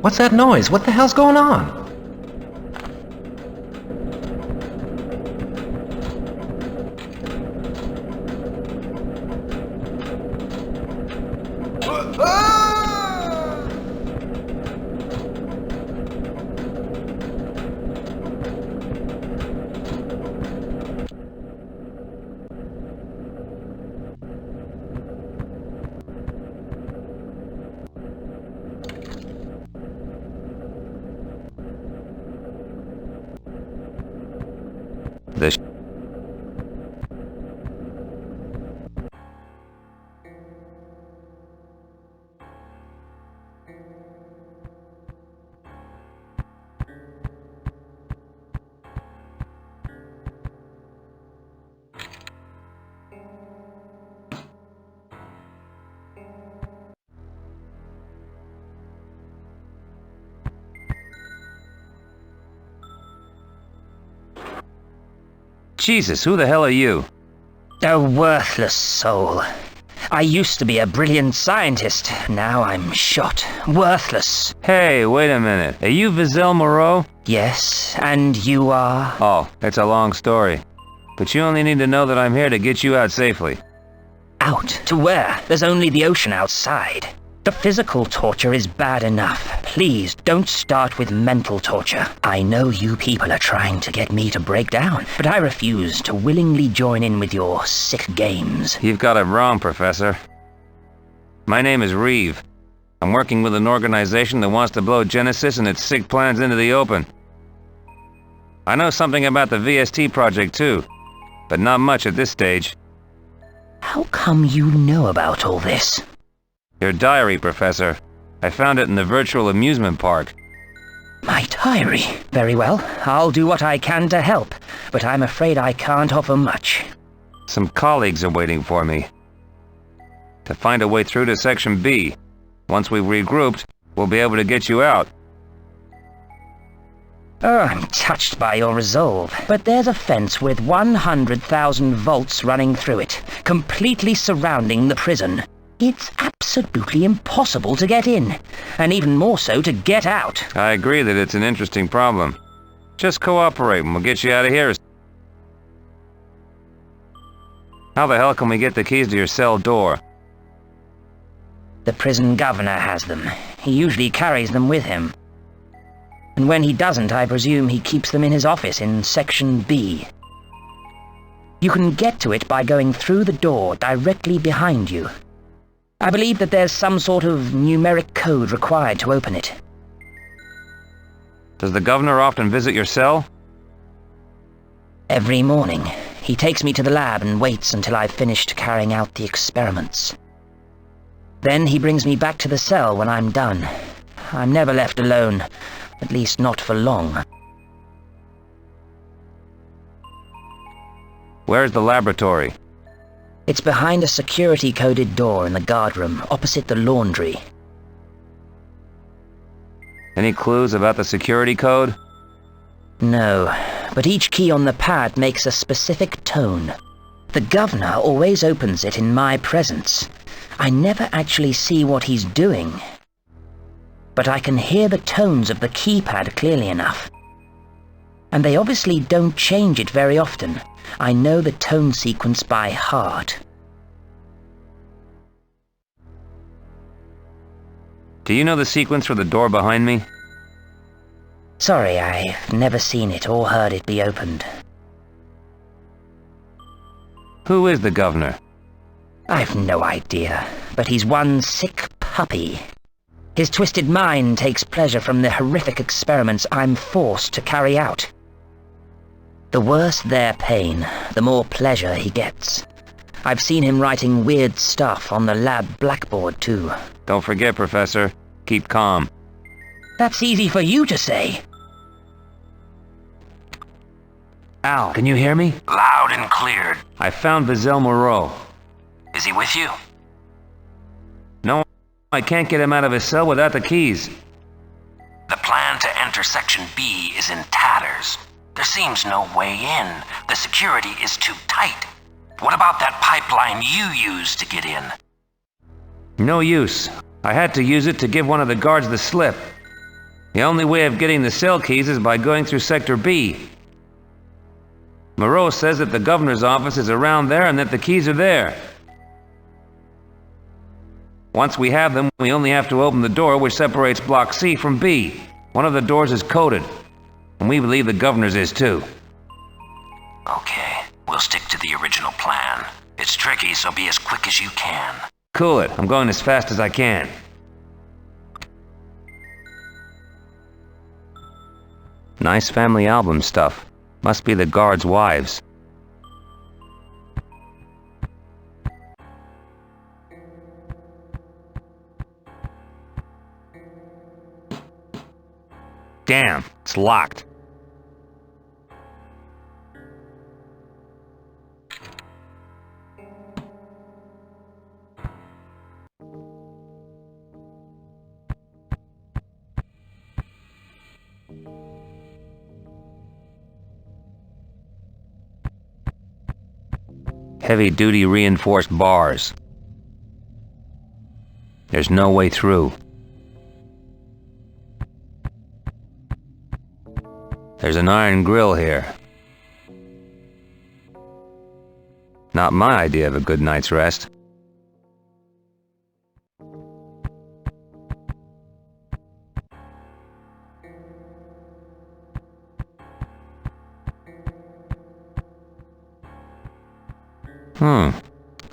What's that noise? What the hell's going on? This Jesus, who the hell are you? A worthless soul. I used to be a brilliant scientist. Now I'm shot. Worthless. Hey, wait a minute. Are you Vizel Moreau? Yes, and you are? Oh, it's a long story. But you only need to know that I'm here to get you out safely. Out? To where? There's only the ocean outside. The physical torture is bad enough. Please, don't start with mental torture. I know you people are trying to get me to break down, but I refuse to willingly join in with your sick games. You've got it wrong, Professor. My name is Reeve. I'm working with an organization that wants to blow Genesis and its sick plans into the open. I know something about the VST project too, but not much at this stage. How come you know about all this? Your diary, Professor. I found it in the virtual amusement park. My diary? Very well. I'll do what I can to help, but I'm afraid I can't offer much. Some colleagues are waiting for me. To find a way through to Section B. Once we've regrouped, we'll be able to get you out. Oh, I'm touched by your resolve, but there's a fence with 100,000 volts running through it, completely surrounding the prison. It's absolutely impossible to get in, and even more so to get out. I agree that it's an interesting problem. Just cooperate and we'll get you out of here. How the hell can we get the keys to your cell door? The prison governor has them. He usually carries them with him. And when he doesn't, I presume he keeps them in his office in Section B. You can get to it by going through the door directly behind you. I believe that there's some sort of numeric code required to open it. Does the governor often visit your cell? Every morning. He takes me to the lab and waits until I've finished carrying out the experiments. Then he brings me back to the cell when I'm done. I'm never left alone, at least not for long. Where's the laboratory? It's behind a security-coded door in the guardroom, opposite the laundry. Any clues about the security code? No, but each key on the pad makes a specific tone. The governor always opens it in my presence. I never actually see what he's doing, but I can hear the tones of the keypad clearly enough. And they obviously don't change it very often. I know the tone sequence by heart. Do you know the sequence for the door behind me? Sorry, I've never seen it or heard it be opened. Who is the governor? I've no idea, but he's one sick puppy. His twisted mind takes pleasure from the horrific experiments I'm forced to carry out. The worse their pain, the more pleasure he gets. I've seen him writing weird stuff on the lab blackboard, too. Don't forget, Professor. Keep calm. That's easy for you to say. Al, can you hear me? Loud and clear. I found Vizel Moreau. Is he with you? No, I can't get him out of his cell without the keys. The plan to enter Section B is in tatters. There seems no way in. The security is too tight. What about that pipeline you used to get in? No use. I had to use it to give one of the guards the slip. The only way of getting the cell keys is by going through Sector B. Moreau says that the governor's office is around there and that the keys are there. Once we have them, we only have to open the door which separates Block C from B. One of the doors is coded, and we believe the governor's is too. Okay, we'll stick to the original plan. It's tricky, so be as quick as you can. Cool it. I'm going as fast as I can. Nice family album stuff. Must be the guards' wives. Damn, it's locked. Heavy-duty reinforced bars. There's no way through. There's an iron grill here. Not my idea of a good night's rest.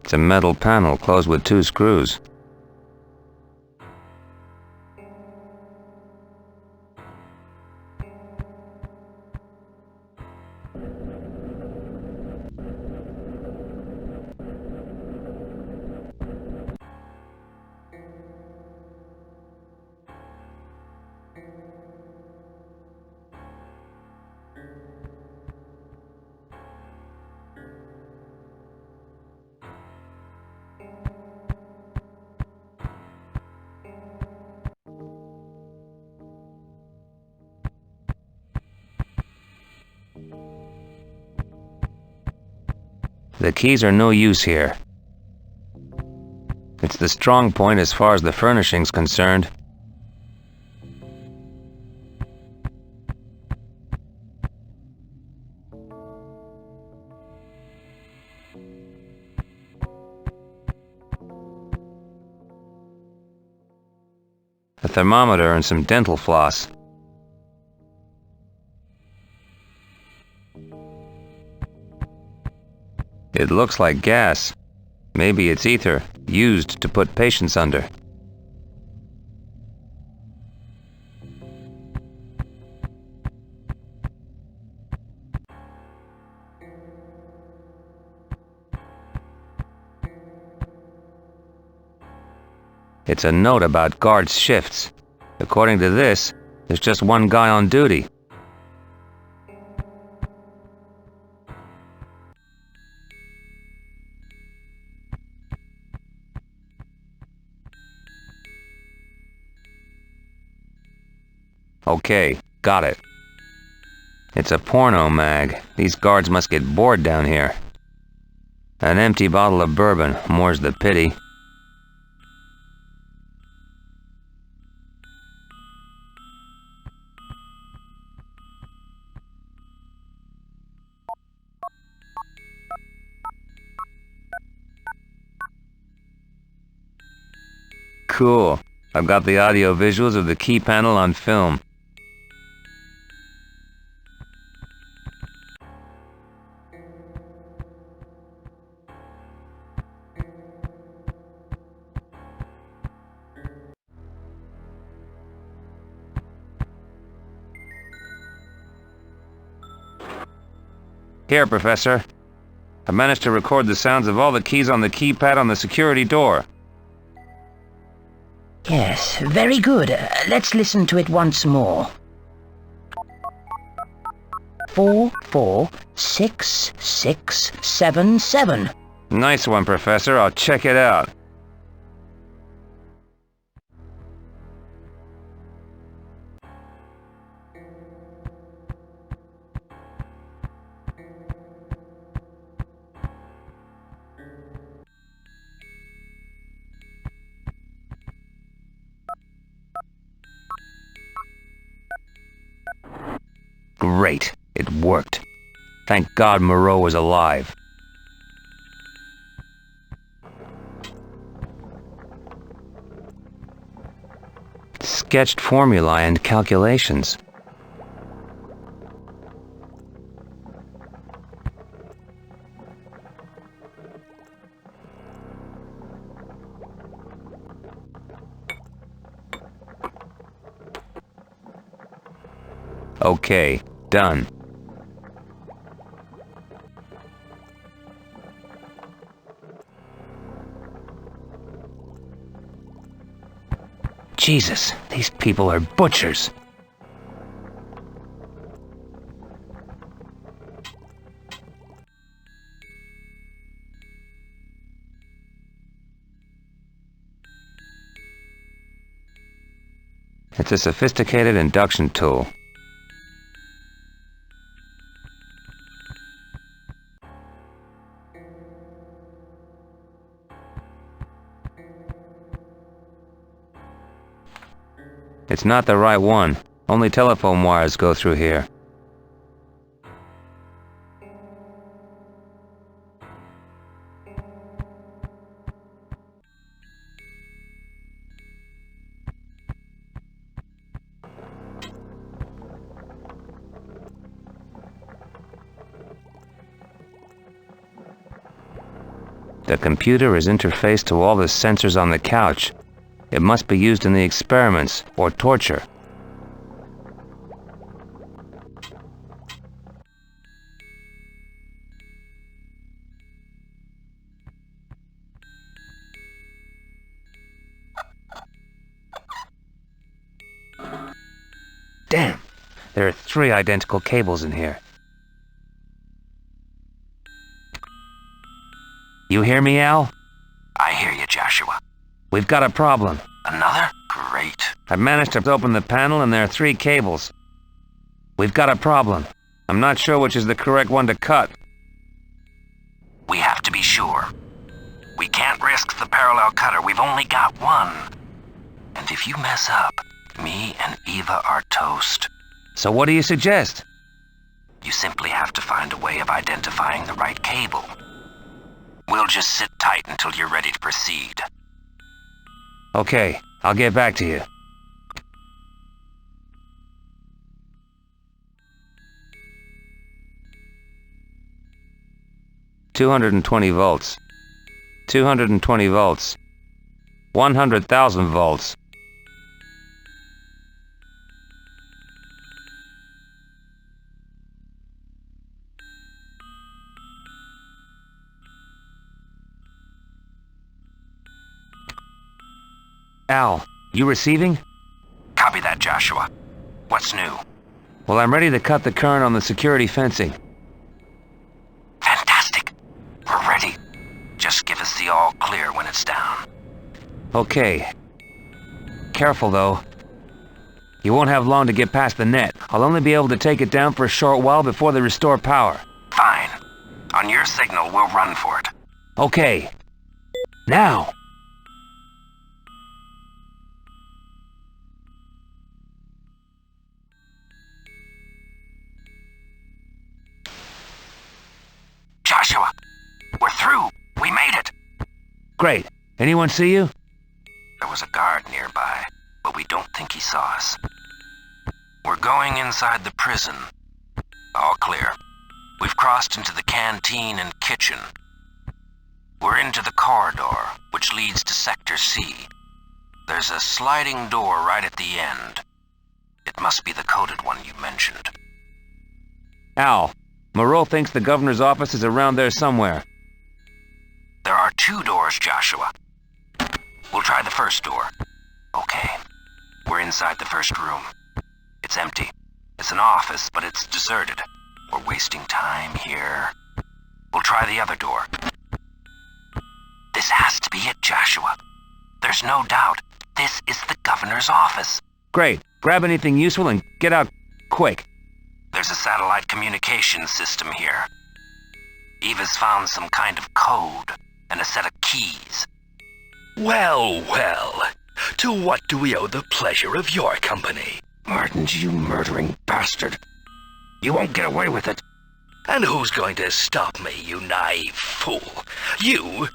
It's a metal panel closed with 2 screws. The keys are no use here. It's the strong point as far as the furnishing's concerned. A thermometer and some dental floss. It looks like gas. Maybe it's ether, used to put patients under. It's a note about guards' shifts. According to this, there's just one guy on duty. Okay, got it. It's a porno mag. These guards must get bored down here. An empty bottle of bourbon, more's the pity. Cool. I've got the audio visuals of the key panel on film. Here, Professor. I managed to record the sounds of all the keys on the keypad on the security door. Yes, very good. Let's listen to it once more. 446677. Nice one, Professor. I'll check it out. Great. It worked. Thank God Moreau was alive. Sketched formulae and calculations. Okay, done. Jesus, these people are butchers. It's a sophisticated induction tool. It's not the right one. Only telephone wires go through here. The computer is interfaced to all the sensors on the couch. It must be used in the experiments, or torture. Damn! There are 3 identical cables in here. You hear me, Al? I hear you, Joshua. We've got a problem. Another? Great. I've managed to open the panel and there are 3 cables. We've got a problem. I'm not sure which is the correct one to cut. We have to be sure. We can't risk the parallel cutter. We've only got one. And if you mess up, me and Eva are toast. So what do you suggest? You simply have to find a way of identifying the right cable. We'll just sit tight until you're ready to proceed. Okay, I'll get back to you. $220 volts. 220 volts. 100,000 volts. Al, you receiving? Copy that, Joshua. What's new? Well, I'm ready to cut the current on the security fencing. Fantastic. We're ready. Just give us the all clear when it's down. Okay. Careful, though. You won't have long to get past the net. I'll only be able to take it down for a short while before they restore power. Fine. On your signal, we'll run for it. Okay. Now! Joshua, we're through. We made it. Great. Anyone see you? There was a guard nearby, but we don't think he saw us. We're going inside the prison. All clear. We've crossed into the canteen and kitchen. We're into the corridor, which leads to Sector C. There's a sliding door right at the end. It must be the coded one you mentioned. Al, Moreau thinks the governor's office is around there somewhere. There are 2 doors, Joshua. We'll try the first door. Okay. We're inside the first room. It's empty. It's an office, but it's deserted. We're wasting time here. We'll try the other door. This has to be it, Joshua. There's no doubt. This is the governor's office. Great. Grab anything useful and get out quick. There's a satellite communication system here. Eva's found some kind of code and a set of keys. Well, well. To what do we owe the pleasure of your company? Martins, you murdering bastard. You won't get away with it. And who's going to stop me, you naive fool? You?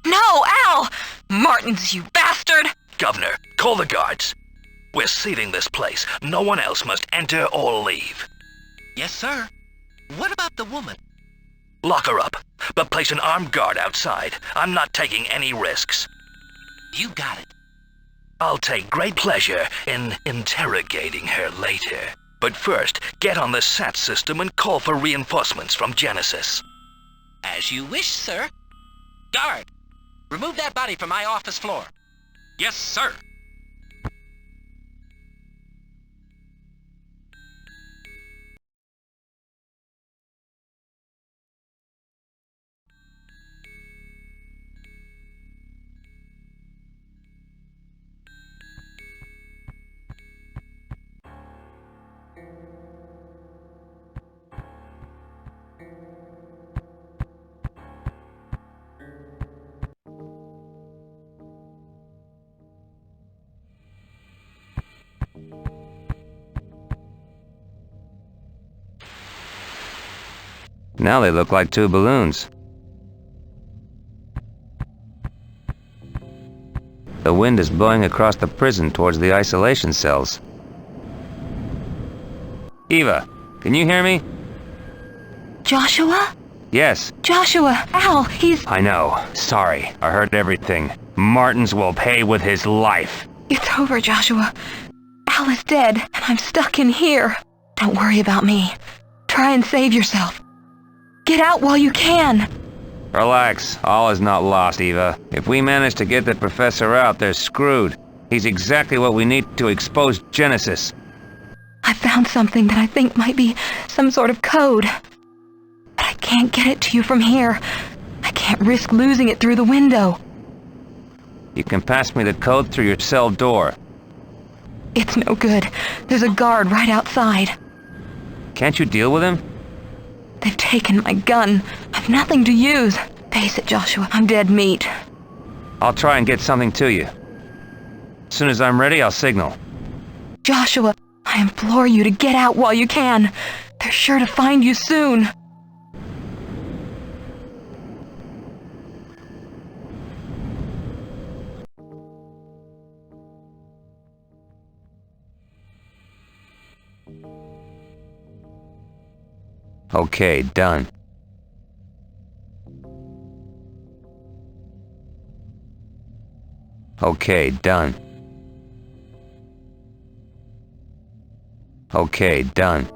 No, Al! Martins, you bastard! Governor, call the guards. We're sealing this place. No one else must enter or leave. Yes, sir. What about the woman? Lock her up, but place an armed guard outside. I'm not taking any risks. You got it. I'll take great pleasure in interrogating her later. But first, get on the SAT system and call for reinforcements from Genesis. As you wish, sir. Guard, remove that body from my office floor. Yes, sir. Now they look like 2 balloons. The wind is blowing across the prison towards the isolation cells. Eva, can you hear me? Joshua? Yes. Joshua! Al, he's... I know. Sorry. I heard everything. Martins will pay with his life. It's over, Joshua. Al is dead, and I'm stuck in here. Don't worry about me. Try and save yourself. Get out while you can. Relax. All is not lost, Eva. If we manage to get the professor out, they're screwed. He's exactly what we need to expose Genesis. I found something that I think might be some sort of code. But I can't get it to you from here. I can't risk losing it through the window. You can pass me the code through your cell door. It's no good. There's a guard right outside. Can't you deal with him? They've taken my gun. I've nothing to use. Face it, Joshua. I'm dead meat. I'll try and get something to you. As soon as I'm ready, I'll signal. Joshua, I implore you to get out while you can. They're sure to find you soon. Okay, done. Okay, done. Okay, done.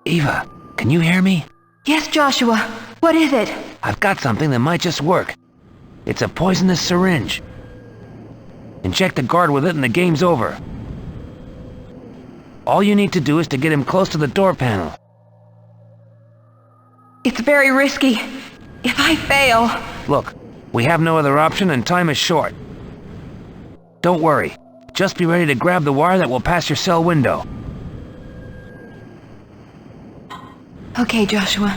Eva, can you hear me? Yes, Joshua. What is it? I've got something that might just work. It's a poisonous syringe. Inject the guard with it and the game's over. All you need to do is to get him close to the door panel. It's very risky. If I fail... Look, we have no other option and time is short. Don't worry. Just be ready to grab the wire that will pass your cell window. Okay, Joshua.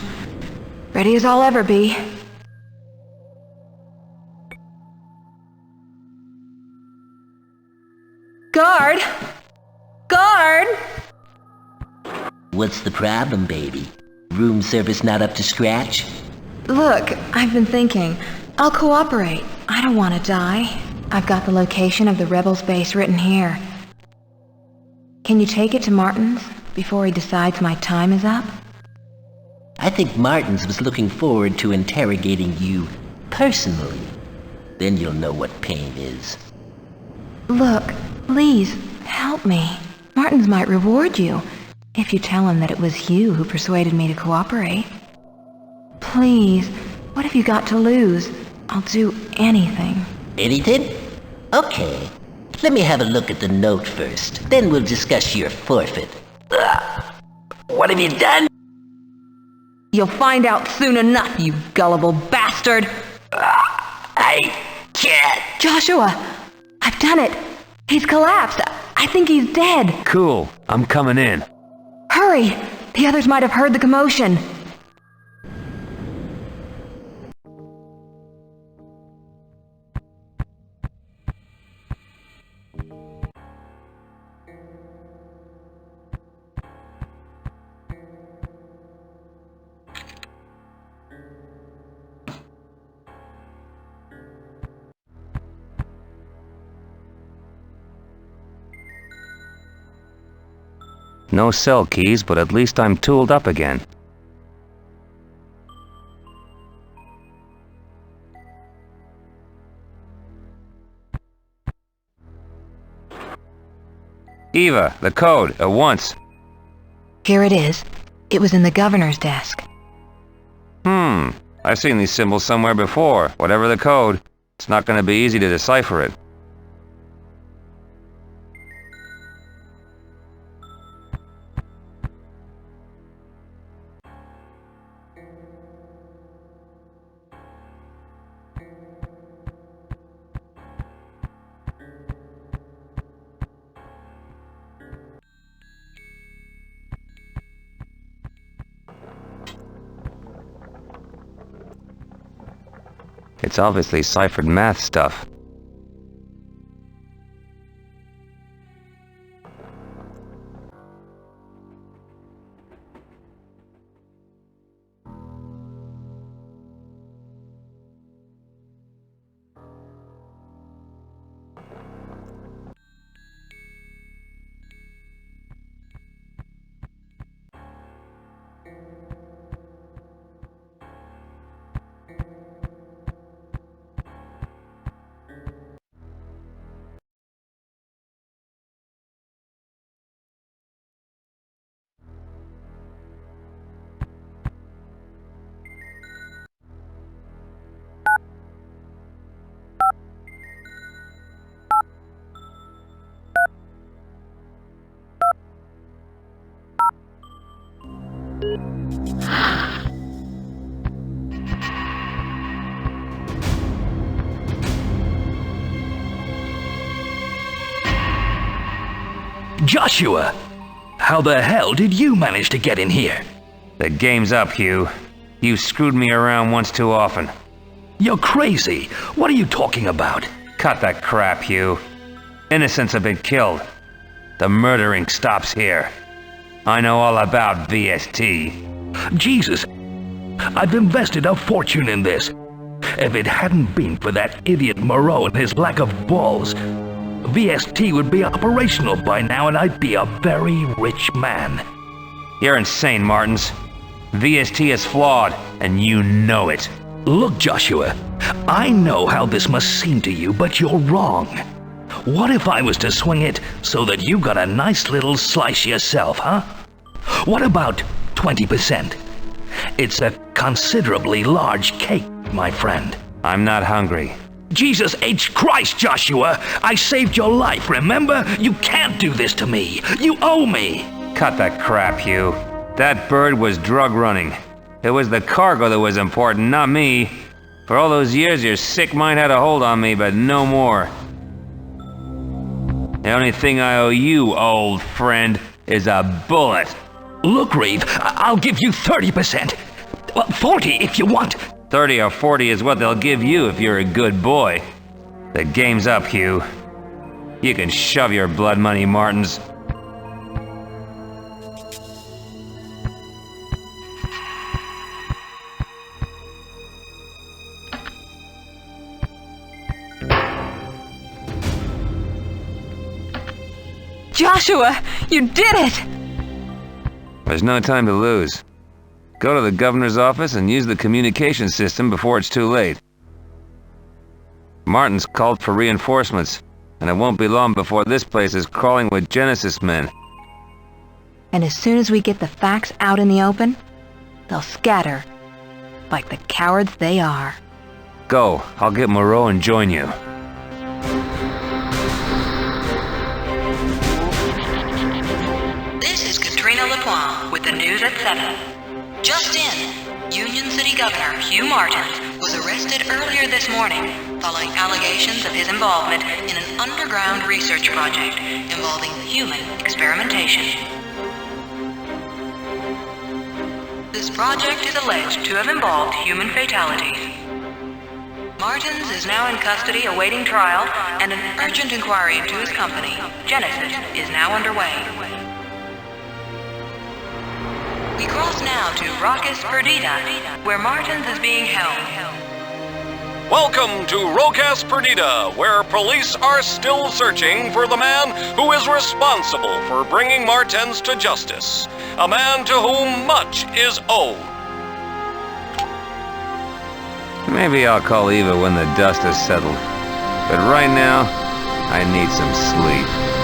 Ready as I'll ever be. Guard! Guard! What's the problem, baby? Room service not up to scratch? Look, I've been thinking. I'll cooperate. I don't want to die. I've got the location of the Rebels base written here. Can you take it to Martins before he decides my time is up? I think Martins was looking forward to interrogating you personally. Then you'll know what pain is. Look, please, help me. Martins might reward you if you tell him that it was you who persuaded me to cooperate. Please, what have you got to lose? I'll do anything. Anything? Okay. Let me have a look at the note first. Then we'll discuss your forfeit. What have you done? You'll find out soon enough, you gullible bastard! I can't. Joshua! I've done it! He's collapsed! I think he's dead! Cool. I'm coming in. Hurry! The others might have heard the commotion. No cell keys, but at least I'm tooled up again. Eva, the code, at once. Here it is. It was in the governor's desk. I've seen these symbols somewhere before. Whatever the code, it's not going to be easy to decipher it. It's obviously ciphered math stuff. Joshua! How the hell did you manage to get in here? The game's up, Hugh. You screwed me around once too often. You're crazy. What are you talking about? Cut that crap, Hugh. Innocents have been killed. The murdering stops here. I know all about VST. Jesus, I've invested a fortune in this. If it hadn't been for that idiot Moreau and his lack of balls, VST would be operational by now and I'd be a very rich man. You're insane, Martins. VST is flawed, and you know it. Look, Joshua, I know how this must seem to you, but you're wrong. What if I was to swing it so that you got a nice little slice yourself, huh? What about 20%? It's a considerably large cake, my friend. I'm not hungry. Jesus H. Christ, Joshua! I saved your life, remember? You can't do this to me. You owe me. Cut that crap, Hugh. That bird was drug running. It was the cargo that was important, not me. For all those years, your sick mind had a hold on me, but no more. The only thing I owe you, old friend, is a bullet. Look, Reeve, I'll give you 30%. Well, 40 if you want. 30 or 40 is what they'll give you if you're a good boy. The game's up, Hugh. You can shove your blood money, Martins. Joshua, you did it! There's no time to lose. Go to the governor's office and use the communication system before it's too late. Martin's called for reinforcements, and it won't be long before this place is crawling with Genesis men. And as soon as we get the facts out in the open, they'll scatter, like the cowards they are. Go. I'll get Moreau and join you. This is Katrina LaPointe with the news at 7. Just in, Union City Governor Hugh Martins was arrested earlier this morning following allegations of his involvement in an underground research project involving human experimentation. This project is alleged to have involved human fatalities. Martins is now in custody awaiting trial, and an urgent inquiry into his company, Genesis, is now underway. We cross now to Rocas Perdida, where Martins is being held. Welcome to Rocas Perdida, where police are still searching for the man who is responsible for bringing Martins to justice. A man to whom much is owed. Maybe I'll call Eva when the dust has settled. But right now, I need some sleep.